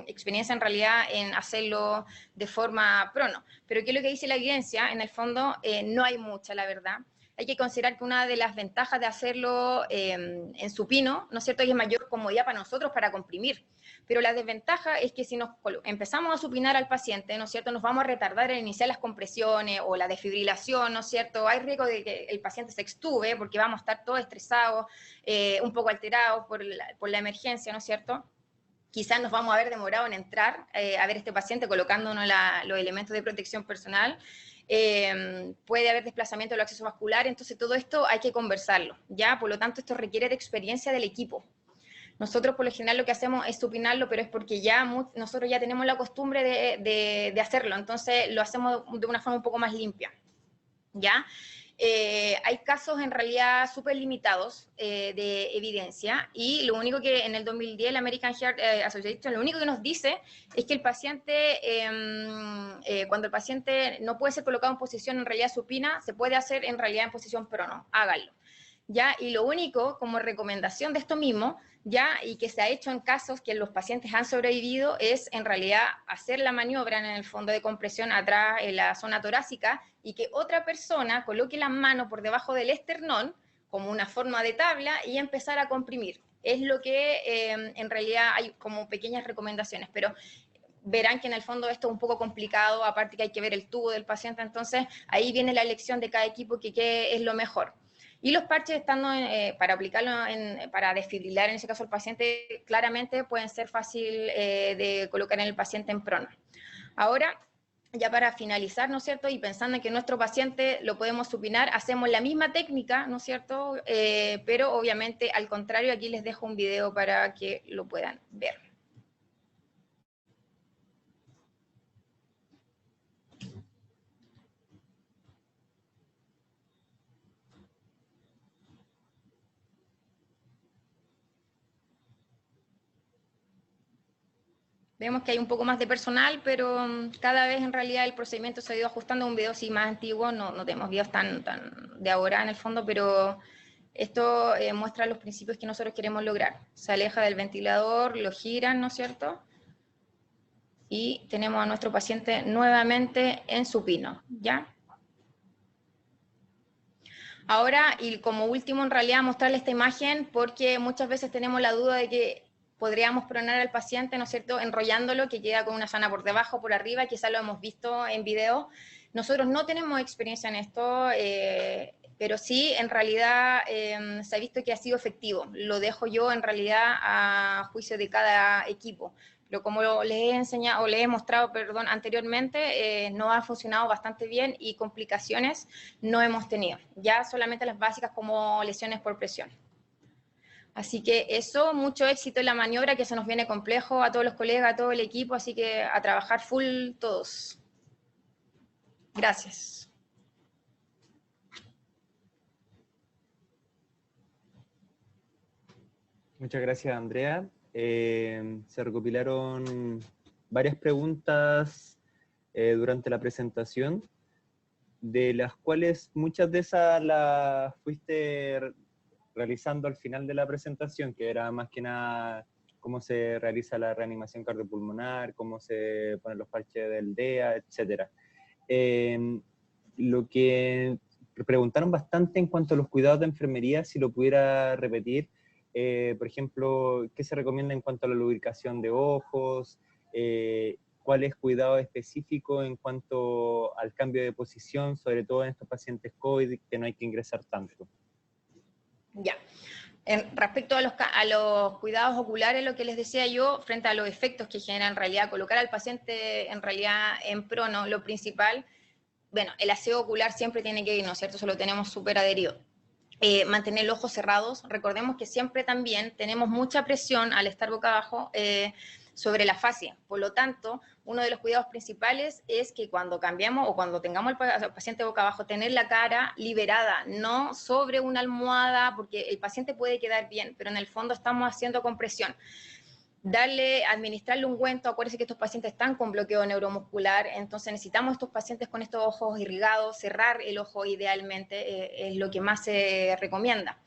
experiencia en realidad en hacerlo de forma prono. Pero ¿qué es lo que dice la evidencia? En el fondo, no hay mucha, la verdad. Hay que considerar que una de las ventajas de hacerlo en supino, ¿no es cierto?, y es mayor comodidad para nosotros para comprimir. Pero la desventaja es que si nos empezamos a supinar al paciente, ¿no es cierto?, nos vamos a retardar en iniciar las compresiones o la desfibrilación, ¿no es cierto? Hay riesgo de que el paciente se extube porque vamos a estar todos estresados, un poco alterados por la emergencia, ¿no es cierto? Quizás nos vamos a ver demorado en entrar a ver este paciente colocándonos los elementos de protección personal. Puede haber desplazamiento del acceso vascular, entonces todo esto hay que conversarlo, ¿ya? Por lo tanto, esto requiere de experiencia del equipo. Nosotros por lo general lo que hacemos es supinarlo, pero es porque ya nosotros ya tenemos la costumbre de hacerlo, entonces lo hacemos de una forma un poco más limpia, ¿ya? Hay casos en realidad súper limitados de evidencia y lo único que en el 2010 la American Heart Association lo único que nos dice es que el paciente, cuando el paciente no puede ser colocado en posición en realidad supina, se puede hacer en realidad en posición prono, háganlo. ¿Ya? Y lo único, como recomendación de esto mismo, ¿ya? Y que se ha hecho en casos que los pacientes han sobrevivido, es en realidad hacer la maniobra en el fondo de compresión atrás en la zona torácica y que otra persona coloque la mano por debajo del esternón, como una forma de tabla, y empezar a comprimir. Es lo que en realidad hay como pequeñas recomendaciones, pero verán que en el fondo esto es un poco complicado, aparte que hay que ver el tubo del paciente, entonces ahí viene la elección de cada equipo que qué es lo mejor. Y los parches, estando para aplicarlo, para desfibrilar en ese caso al paciente, claramente pueden ser fácil de colocar en el paciente en prono. Ahora, ya para finalizar, ¿no es cierto? Y pensando en que nuestro paciente lo podemos supinar, hacemos la misma técnica, ¿no es cierto? Pero obviamente, al contrario, aquí les dejo un video para que lo puedan ver. Vemos que hay un poco más de personal, pero cada vez en realidad el procedimiento se ha ido ajustando a un video sí más antiguo, no tenemos videos tan de ahora en el fondo, pero esto muestra los principios que nosotros queremos lograr. Se aleja del ventilador, lo giran, ¿no es cierto? Y tenemos a nuestro paciente nuevamente en supino, ¿ya? Ahora, y como último, en realidad, mostrarle esta imagen, porque muchas veces tenemos la duda de que podríamos pronar al paciente, ¿no es cierto?, enrollándolo, que queda con una sana por debajo, por arriba, quizás lo hemos visto en video. Nosotros no tenemos experiencia en esto, pero sí, en realidad, se ha visto que ha sido efectivo. Lo dejo yo, en realidad, a juicio de cada equipo. Pero como les he enseñado, o les he mostrado, perdón, anteriormente, no ha funcionado bastante bien y complicaciones no hemos tenido. Ya solamente las básicas como lesiones por presión. Así que eso, mucho éxito en la maniobra, que se nos viene complejo a todos los colegas, a todo el equipo, así que a trabajar full todos. Gracias. Muchas gracias, Andrea. Se recopilaron varias preguntas durante la presentación, de las cuales muchas de esas las fuiste realizando al final de la presentación, que era más que nada cómo se realiza la reanimación cardiopulmonar, cómo se ponen los parches del DEA, etc. Lo que preguntaron bastante en cuanto a los cuidados de enfermería, si lo pudiera repetir, por ejemplo, ¿qué se recomienda en cuanto a la lubricación de ojos? ¿Cuál es cuidado específico en cuanto al cambio de posición, sobre todo en estos pacientes COVID, que no hay que ingresar tanto? Ya. Respecto a los cuidados oculares, lo que les decía yo, frente a los efectos que genera en realidad colocar al paciente en realidad en prono, lo principal, bueno, el aseo ocular siempre tiene que ir, ¿no es cierto? Eso lo tenemos súper adherido. mantener los ojos cerrados. Recordemos que siempre también tenemos mucha presión al estar boca abajo sobre la fascia. Por lo tanto, uno de los cuidados principales es que cuando cambiamos o cuando tengamos al paciente boca abajo, tener la cara liberada, no sobre una almohada, porque el paciente puede quedar bien, pero en el fondo estamos haciendo compresión. Administrarle ungüento. Acuérdense que estos pacientes están con bloqueo neuromuscular, entonces necesitamos estos pacientes con estos ojos irrigados, cerrar el ojo idealmente, es lo que más se recomienda.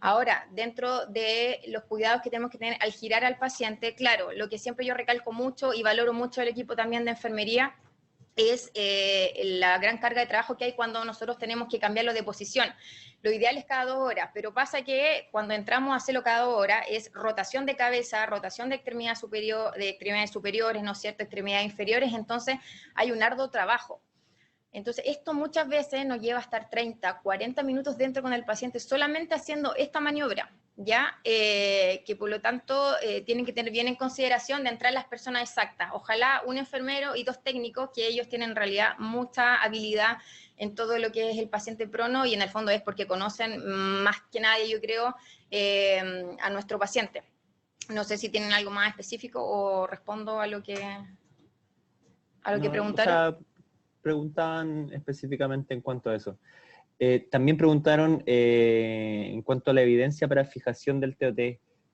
Ahora, dentro de los cuidados que tenemos que tener al girar al paciente, claro, lo que siempre yo recalco mucho y valoro mucho el equipo también de enfermería, es la gran carga de trabajo que hay cuando nosotros tenemos que cambiarlo de posición. Lo ideal es cada 2 horas, pero pasa que cuando entramos a hacerlo cada 2 horas es rotación de cabeza, rotación de extremidades superiores, ¿no es cierto?, extremidades inferiores, entonces hay un arduo trabajo. Entonces, esto muchas veces nos lleva a estar 30, 40 minutos dentro con el paciente solamente haciendo esta maniobra, ¿ya? Que por lo tanto tienen que tener bien en consideración de entrar las personas exactas. Ojalá un enfermero y 2 técnicos, que ellos tienen en realidad mucha habilidad en todo lo que es el paciente prono, y en el fondo es porque conocen más que nadie, yo creo, a nuestro paciente. No sé si tienen algo más específico o respondo a lo que preguntaron. O sea, preguntaban específicamente en cuanto a eso. También preguntaron en cuanto a la evidencia para fijación del TOT.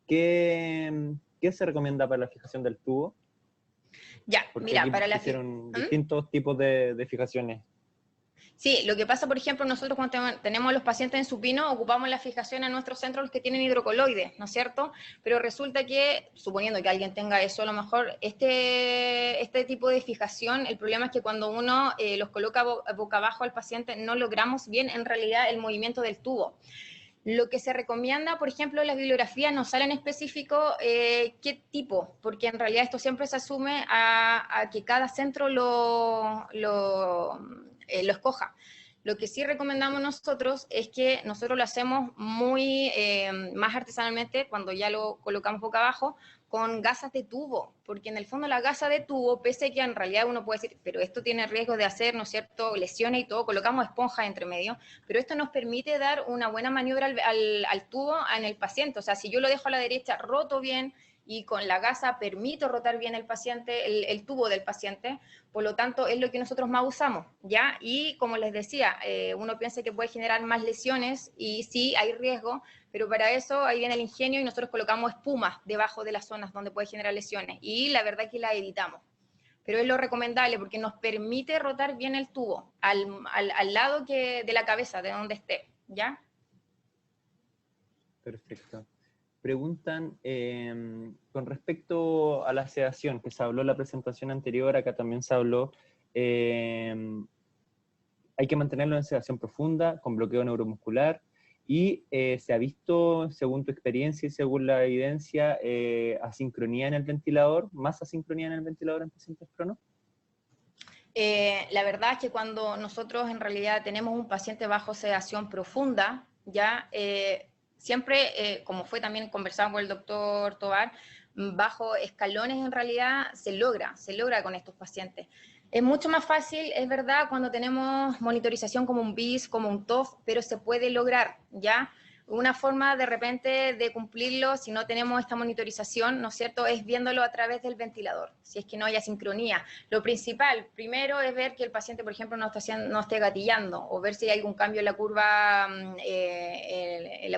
¿Qué se recomienda para la fijación del tubo? Ya, porque mira, aquí para la hicieron distintos tipos de fijaciones. Sí, lo que pasa, por ejemplo, nosotros cuando tenemos a los pacientes en supino, ocupamos la fijación en nuestros centros los que tienen hidrocoloides, ¿no es cierto? Pero resulta que, suponiendo que alguien tenga eso, a lo mejor este tipo de fijación, el problema es que cuando uno los coloca boca abajo al paciente, no logramos bien en realidad el movimiento del tubo. Lo que se recomienda, por ejemplo, en las bibliografías no sale en específico qué tipo, porque en realidad esto siempre se asume a que cada centro lo escoja. Lo que sí recomendamos nosotros es que nosotros lo hacemos muy más artesanalmente cuando ya lo colocamos boca abajo, con gasas de tubo, porque en el fondo la gasa de tubo, pese a que en realidad uno puede decir, pero esto tiene riesgo de hacer, ¿no es cierto?, lesiones y todo, colocamos esponjas entre medio, pero esto nos permite dar una buena maniobra al tubo en el paciente. O sea, si yo lo dejo a la derecha, roto bien, y con la gasa permito rotar bien el paciente, el tubo del paciente, por lo tanto es lo que nosotros más usamos, ¿ya? Y como les decía, uno piensa que puede generar más lesiones y sí, hay riesgo, pero para eso ahí viene el ingenio y nosotros colocamos espumas debajo de las zonas donde puede generar lesiones y la verdad es que la evitamos. Pero es lo recomendable porque nos permite rotar bien el tubo al lado de la cabeza, de donde esté, ¿ya? Perfecto. Preguntan con respecto a la sedación, que se habló en la presentación anterior, acá también se habló, hay que mantenerlo en sedación profunda, con bloqueo neuromuscular, y se ha visto, según tu experiencia y según la evidencia, asincronía en el ventilador, más asincronía en el ventilador en pacientes cronos. La verdad es que cuando nosotros en realidad tenemos un paciente bajo sedación profunda, ya siempre, como fue también conversado con el doctor Tovar, bajo escalones en realidad se logra con estos pacientes. Es mucho más fácil, es verdad, cuando tenemos monitorización como un BIS, como un TOF, pero se puede lograr, ¿ya? Una forma de repente de cumplirlo, si no tenemos esta monitorización, ¿no es cierto?, es viéndolo a través del ventilador, si es que no haya sincronía. Lo principal, primero, es ver que el paciente, por ejemplo, no esté gatillando, o ver si hay algún cambio en la curva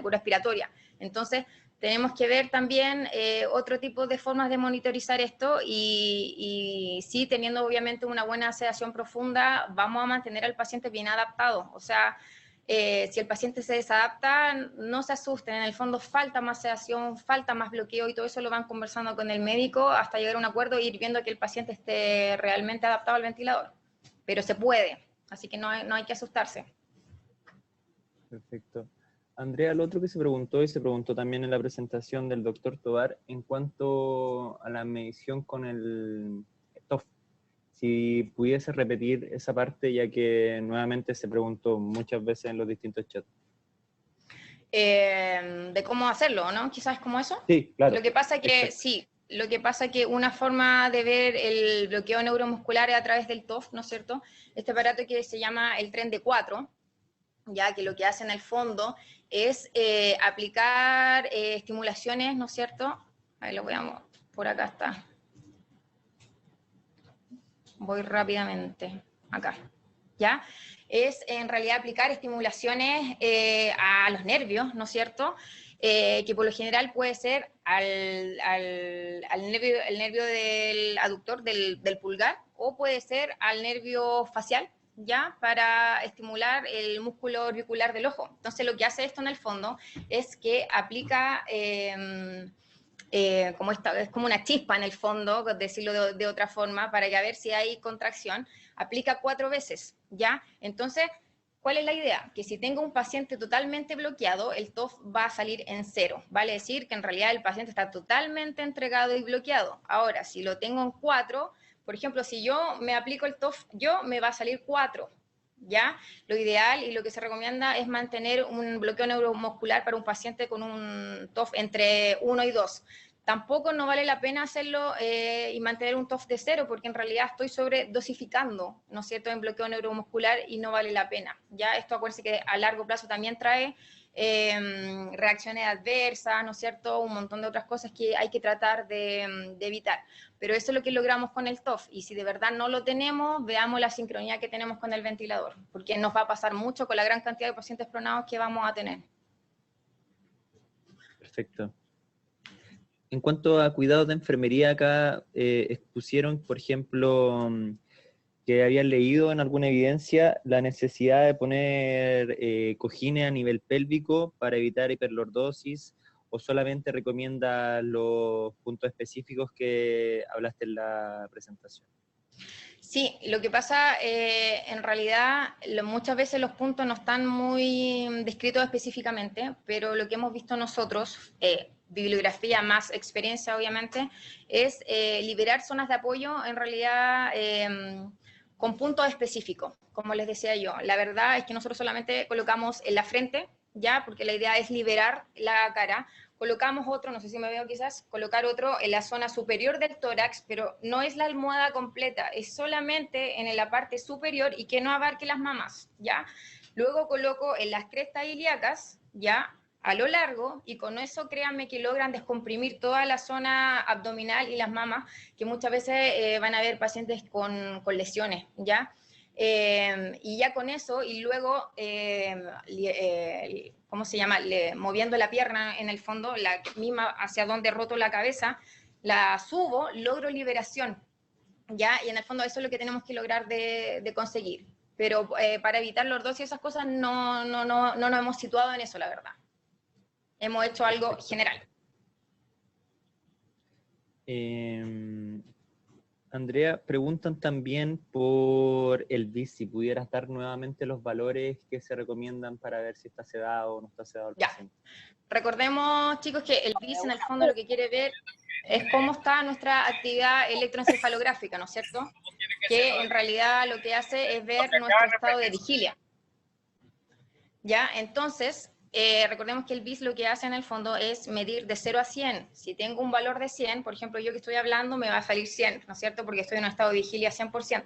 respiratoria. Entonces, tenemos que ver también otro tipo de formas de monitorizar esto y sí, teniendo obviamente una buena sedación profunda, vamos a mantener al paciente bien adaptado. O sea, si el paciente se desadapta, no se asusten, en el fondo falta más sedación, falta más bloqueo y todo eso lo van conversando con el médico hasta llegar a un acuerdo e ir viendo que el paciente esté realmente adaptado al ventilador. Pero se puede, así que no hay que asustarse. Perfecto. Andrea, lo otro que se preguntó y se preguntó también en la presentación del doctor Tovar en cuanto a la medición con el TOF. Si pudiese repetir esa parte, ya que nuevamente se preguntó muchas veces en los distintos chats. De cómo hacerlo, ¿no? Quizás como eso. Sí, claro. Lo que pasa que, exacto. sí, lo que pasa que una forma de ver el bloqueo neuromuscular es a través del TOF, ¿no es cierto? Este aparato que se llama el tren de 4, ya que lo que hace en el fondo es aplicar estimulaciones, ¿no es cierto? Ahí lo veamos, por acá está. Voy rápidamente, acá, ¿ya? Es en realidad aplicar estimulaciones a los nervios, ¿no es cierto? Que por lo general puede ser el nervio del aductor del pulgar, o puede ser al nervio facial, ¿ya? Para estimular el músculo orbicular del ojo. Entonces lo que hace esto en el fondo es que aplica... es como una chispa en el fondo, decirlo de otra forma, para que a ver si hay contracción, aplica 4 veces, ¿ya? Entonces, ¿cuál es la idea? Que si tengo un paciente totalmente bloqueado, el TOF va a salir en 0, vale decir que en realidad el paciente está totalmente entregado y bloqueado. Ahora, si lo tengo en 4, por ejemplo, si yo me aplico el TOF, me va a salir 4, ¿ya? Lo ideal y lo que se recomienda es mantener un bloqueo neuromuscular para un paciente con un TOF entre 1 y 2. Tampoco no vale la pena hacerlo y mantener un TOF de 0, porque en realidad estoy sobredosificando, ¿no es cierto?, en bloqueo neuromuscular, y no vale la pena. Ya esto, acuérdense que a largo plazo también trae reacciones adversas, ¿no es cierto?, un montón de otras cosas que hay que tratar de evitar. Pero eso es lo que logramos con el TOF, y si de verdad no lo tenemos, veamos la sincronía que tenemos con el ventilador, porque nos va a pasar mucho con la gran cantidad de pacientes pronados que vamos a tener. Perfecto. En cuanto a cuidados de enfermería, acá expusieron, por ejemplo, que habían leído en alguna evidencia la necesidad de poner cojines a nivel pélvico para evitar hiperlordosis, o solamente recomienda los puntos específicos que hablaste en la presentación. Sí, lo que pasa, en realidad, muchas veces los puntos no están muy descritos específicamente, pero lo que hemos visto nosotros, bibliografía más experiencia obviamente, es liberar zonas de apoyo en realidad con puntos específicos, como les decía yo. La verdad es que nosotros solamente colocamos en la frente, ya, porque la idea es liberar la cara. Colocamos otro, no sé si me veo quizás, colocar otro en la zona superior del tórax, pero no es la almohada completa, es solamente en la parte superior y que no abarque las mamas, ¿ya? Luego coloco en las crestas ilíacas, ¿ya?, a lo largo, y con eso créanme que logran descomprimir toda la zona abdominal y las mamas, que muchas veces van a haber pacientes con lesiones, ¿ya? Y ya con eso, y luego, ¿cómo se llama? Moviendo la pierna en el fondo, la misma hacia donde roto la cabeza, la subo, logro liberación, ¿ya? Y en el fondo eso es lo que tenemos que lograr de conseguir. Pero para evitar lordosis y esas cosas no nos hemos situado en eso, la verdad. Hemos hecho algo general. Andrea, preguntan también por el BIS, si pudieras dar nuevamente los valores que se recomiendan para ver si está sedado o no está sedado el paciente. Recordemos, chicos, que el BIS en el fondo lo que quiere ver es cómo está nuestra actividad electroencefalográfica, ¿no es cierto? Que en realidad lo que hace es ver nuestro estado de vigilia. ¿Ya? Entonces, recordemos que el BIS lo que hace en el fondo es medir de 0 a 100. Si tengo un valor de 100, por ejemplo, yo que estoy hablando, me va a salir 100, ¿no es cierto? Porque estoy en un estado de vigilia 100%.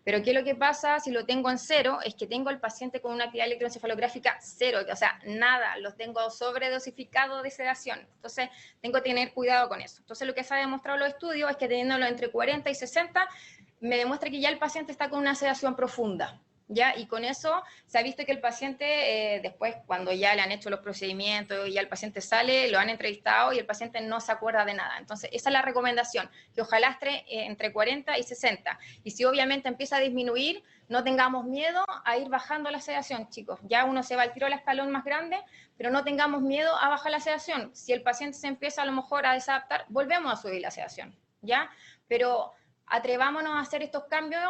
Pero ¿qué es lo que pasa si lo tengo en 0? Es que tengo al paciente con una actividad electroencefalográfica 0, o sea, nada, lo tengo sobredosificado de sedación. Entonces, tengo que tener cuidado con eso. Entonces, lo que se ha demostrado en los estudios es que teniéndolo entre 40 y 60, me demuestra que ya el paciente está con una sedación profunda. ¿Ya? Y con eso se ha visto que el paciente, después, cuando ya le han hecho los procedimientos y ya el paciente sale, lo han entrevistado y el paciente no se acuerda de nada. Entonces, esa es la recomendación, que ojalá esté entre 40 y 60. Y si obviamente empieza a disminuir, no tengamos miedo a ir bajando la sedación, chicos. Ya uno se va al tiro al escalón más grande, pero no tengamos miedo a bajar la sedación. Si el paciente se empieza a lo mejor a desadaptar, volvemos a subir la sedación, ¿ya? Pero atrevámonos a hacer estos cambios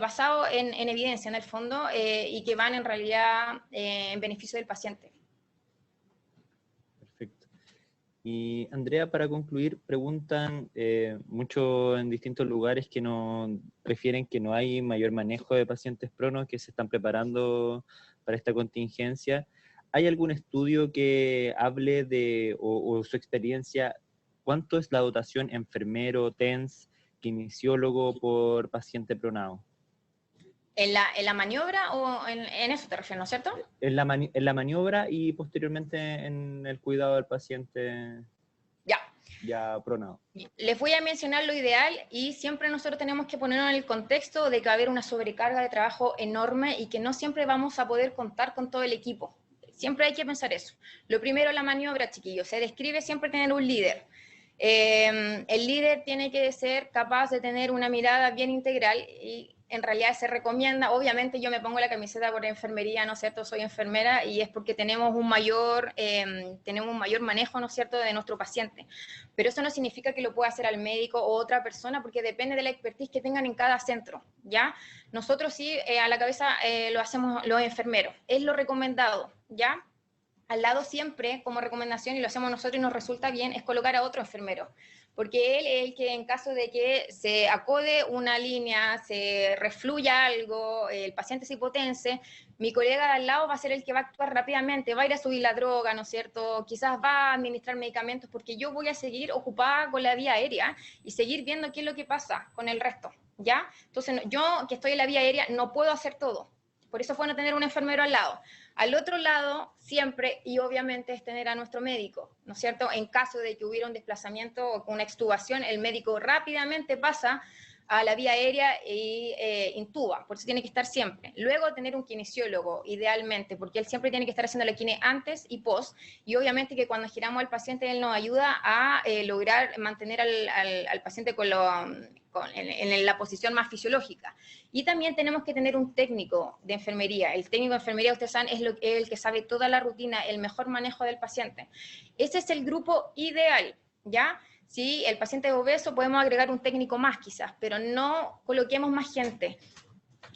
basados en evidencia, en el fondo, y que van en realidad en beneficio del paciente. Perfecto. Y Andrea, para concluir, preguntan mucho en distintos lugares que nos refieren que no hay mayor manejo de pacientes pronos que se están preparando para esta contingencia. ¿Hay algún estudio que hable de, o su experiencia, cuánto es la dotación enfermero, TENS, kinesiólogo por paciente pronado? ¿En la maniobra o en eso te refieres, no es cierto? En la maniobra y posteriormente en el cuidado del paciente Ya. ya pronado. Les voy a mencionar lo ideal y siempre nosotros tenemos que ponernos en el contexto de que va a haber una sobrecarga de trabajo enorme y que no siempre vamos a poder contar con todo el equipo. Siempre hay que pensar eso. Lo primero, la maniobra, chiquillos. Se describe siempre tener un líder. El líder tiene que ser capaz de tener una mirada bien integral y en realidad se recomienda, obviamente yo me pongo la camiseta por enfermería, ¿no es cierto? Soy enfermera y es porque tenemos un mayor manejo, ¿no es cierto?, de nuestro paciente. Pero eso no significa que lo pueda hacer al médico o otra persona porque depende de la expertise que tengan en cada centro, ¿ya? Nosotros sí, a la cabeza lo hacemos los enfermeros. Es lo recomendado, ¿ya? Al lado siempre, como recomendación, y lo hacemos nosotros y nos resulta bien, es colocar a otro enfermero, porque él es el que en caso de que se acode una línea, se refluya algo, el paciente se hipotense, mi colega de al lado va a ser el que va a actuar rápidamente, va a ir a subir la droga, ¿no es cierto? Quizás va a administrar medicamentos, porque yo voy a seguir ocupada con la vía aérea y seguir viendo qué es lo que pasa con el resto, ¿ya? Entonces, yo que estoy en la vía aérea no puedo hacer todo. Por eso es bueno tener un enfermero al lado. Al otro lado, siempre, y obviamente, es tener a nuestro médico, ¿no es cierto? En caso de que hubiera un desplazamiento o una extubación, el médico rápidamente pasa a la vía aérea y intuba, por eso tiene que estar siempre. Luego tener un kinesiólogo, idealmente, porque él siempre tiene que estar haciendo la kine antes y post, y obviamente que cuando giramos al paciente, él nos ayuda a lograr mantener al paciente en la posición más fisiológica. Y también tenemos que tener un técnico de enfermería. El técnico de enfermería, ustedes saben, es el que sabe toda la rutina, el mejor manejo del paciente. Ese es el grupo ideal, ¿ya? Si el paciente es obeso, podemos agregar un técnico más quizás, pero no coloquemos más gente.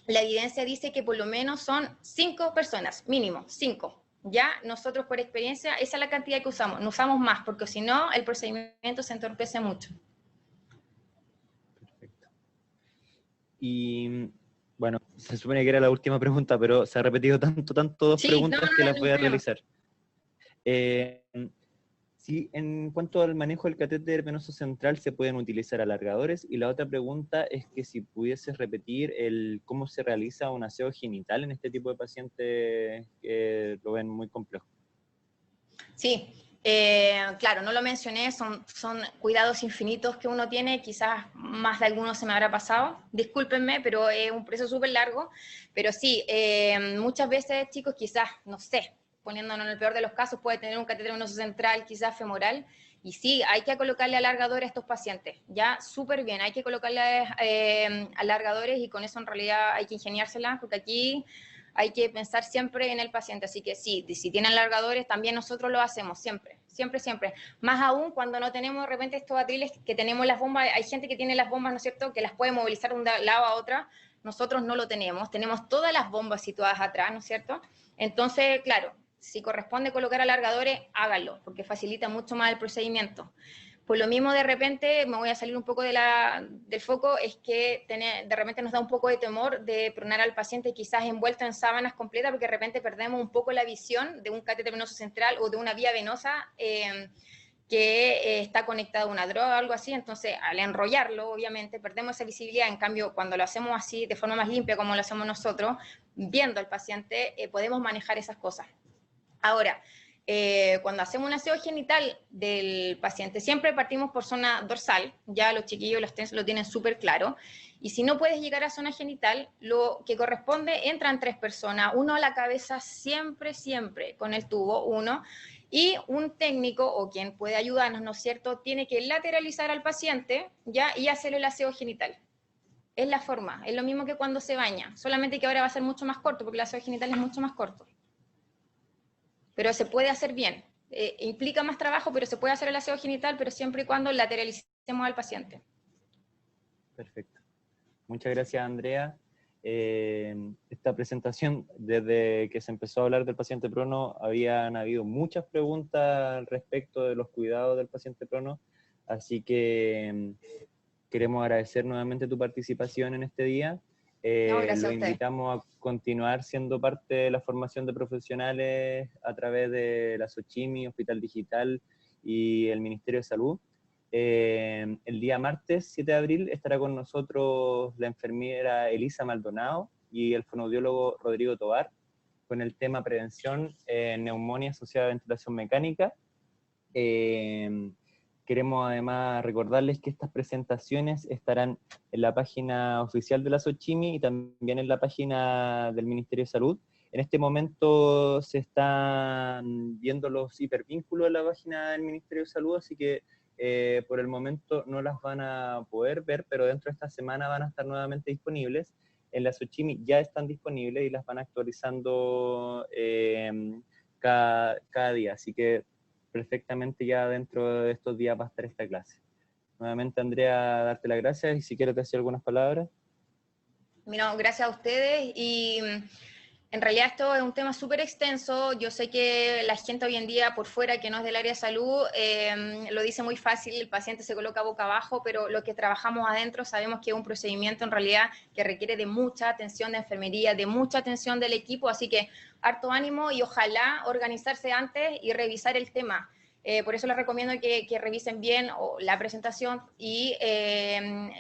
La evidencia dice que por lo menos son 5 personas, mínimo, 5. Ya nosotros por experiencia, esa es la cantidad que usamos. No usamos más, porque si no, el procedimiento se entorpece mucho. Perfecto. Y bueno, se supone que era la última pregunta, pero se ha repetido tanto dos preguntas que las voy a realizar. Sí, en cuanto al manejo del catéter venoso central, se pueden utilizar alargadores. Y la otra pregunta es que si pudieses repetir cómo se realiza un aseo genital en este tipo de pacientes que lo ven muy complejo. Sí, claro, no lo mencioné, son cuidados infinitos que uno tiene, quizás más de algunos se me habrá pasado, discúlpenme, pero es un proceso súper largo, pero sí, muchas veces, chicos, quizás, no sé, poniéndonos en el peor de los casos, puede tener un catéter venoso central, quizás femoral, y sí, hay que colocarle alargadores a estos pacientes, ya súper bien, hay que colocarle alargadores y con eso en realidad hay que ingeniársela, porque aquí hay que pensar siempre en el paciente, así que sí, si tienen alargadores, también nosotros lo hacemos, siempre, siempre, siempre. Más aún cuando no tenemos de repente estos atriles que tenemos las bombas, hay gente que tiene las bombas, ¿no es cierto?, que las puede movilizar de un lado a otro, nosotros no lo tenemos todas las bombas situadas atrás, ¿no es cierto? Entonces, claro, si corresponde colocar alargadores, háganlo, porque facilita mucho más el procedimiento. Por lo mismo, de repente, me voy a salir un poco del foco, es que de repente nos da un poco de temor de pronar al paciente quizás envuelto en sábanas completas, porque de repente perdemos un poco la visión de un catéter venoso central o de una vía venosa que está conectada a una droga o algo así, entonces al enrollarlo, obviamente, perdemos esa visibilidad. En cambio, cuando lo hacemos así, de forma más limpia, como lo hacemos nosotros, viendo al paciente, podemos manejar esas cosas. Ahora, cuando hacemos un aseo genital del paciente, siempre partimos por zona dorsal, ya los chiquillos lo tienen súper claro, y si no puedes llegar a zona genital, lo que corresponde, entran 3 personas, uno a la cabeza siempre, siempre, con el tubo, uno, y un técnico o quien puede ayudarnos, ¿no es cierto?, tiene que lateralizar al paciente, ya, y hacerle el aseo genital. Es la forma, es lo mismo que cuando se baña, solamente que ahora va a ser mucho más corto, porque el aseo genital es mucho más corto. Pero se puede hacer bien. Implica más trabajo, pero se puede hacer el aseo genital, pero siempre y cuando lateralicemos al paciente. Perfecto. Muchas gracias, Andrea. Esta presentación, desde que se empezó a hablar del paciente prono, habían habido muchas preguntas respecto de los cuidados del paciente prono, así que queremos agradecer nuevamente tu participación en este día. No, gracias Lo a ustedes. invitamos a continuar siendo parte de la formación de profesionales a través de la Sochimi, Hospital Digital y el Ministerio de Salud. El día martes 7 de abril estará con nosotros la enfermera Elisa Maldonado, y el fonoaudiólogo Rodrigo Tobar, con el tema prevención neumonía asociada a ventilación mecánica. Queremos además recordarles que estas presentaciones estarán en la página oficial de la SOCHIMI y también en la página del Ministerio de Salud. En este momento se están viendo los hipervínculos en la página del Ministerio de Salud, así que por el momento no las van a poder ver, pero dentro de esta semana van a estar nuevamente disponibles. En la SOCHIMI ya están disponibles y las van actualizando cada día, así que perfectamente ya dentro de estos días va a estar esta clase. Nuevamente, Andrea, darte las gracias y si quieres decir algunas palabras. Bueno, gracias a ustedes y en realidad esto es un tema súper extenso. Yo sé que la gente hoy en día por fuera que no es del área de salud lo dice muy fácil, el paciente se coloca boca abajo, pero lo que trabajamos adentro sabemos que es un procedimiento en realidad que requiere de mucha atención de enfermería, de mucha atención del equipo, así que harto ánimo y ojalá organizarse antes y revisar el tema. Por eso les recomiendo que revisen bien la presentación y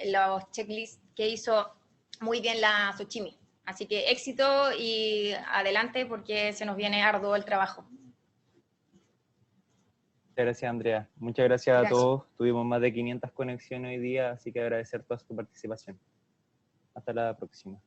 los checklists que hizo muy bien la SOCHIMI. Así que éxito y adelante porque se nos viene arduo el trabajo. Muchas gracias, Andrea. Muchas gracias a Gracias. todos. Tuvimos más de 500 conexiones hoy día, así que agradecer toda su participación. Hasta la próxima.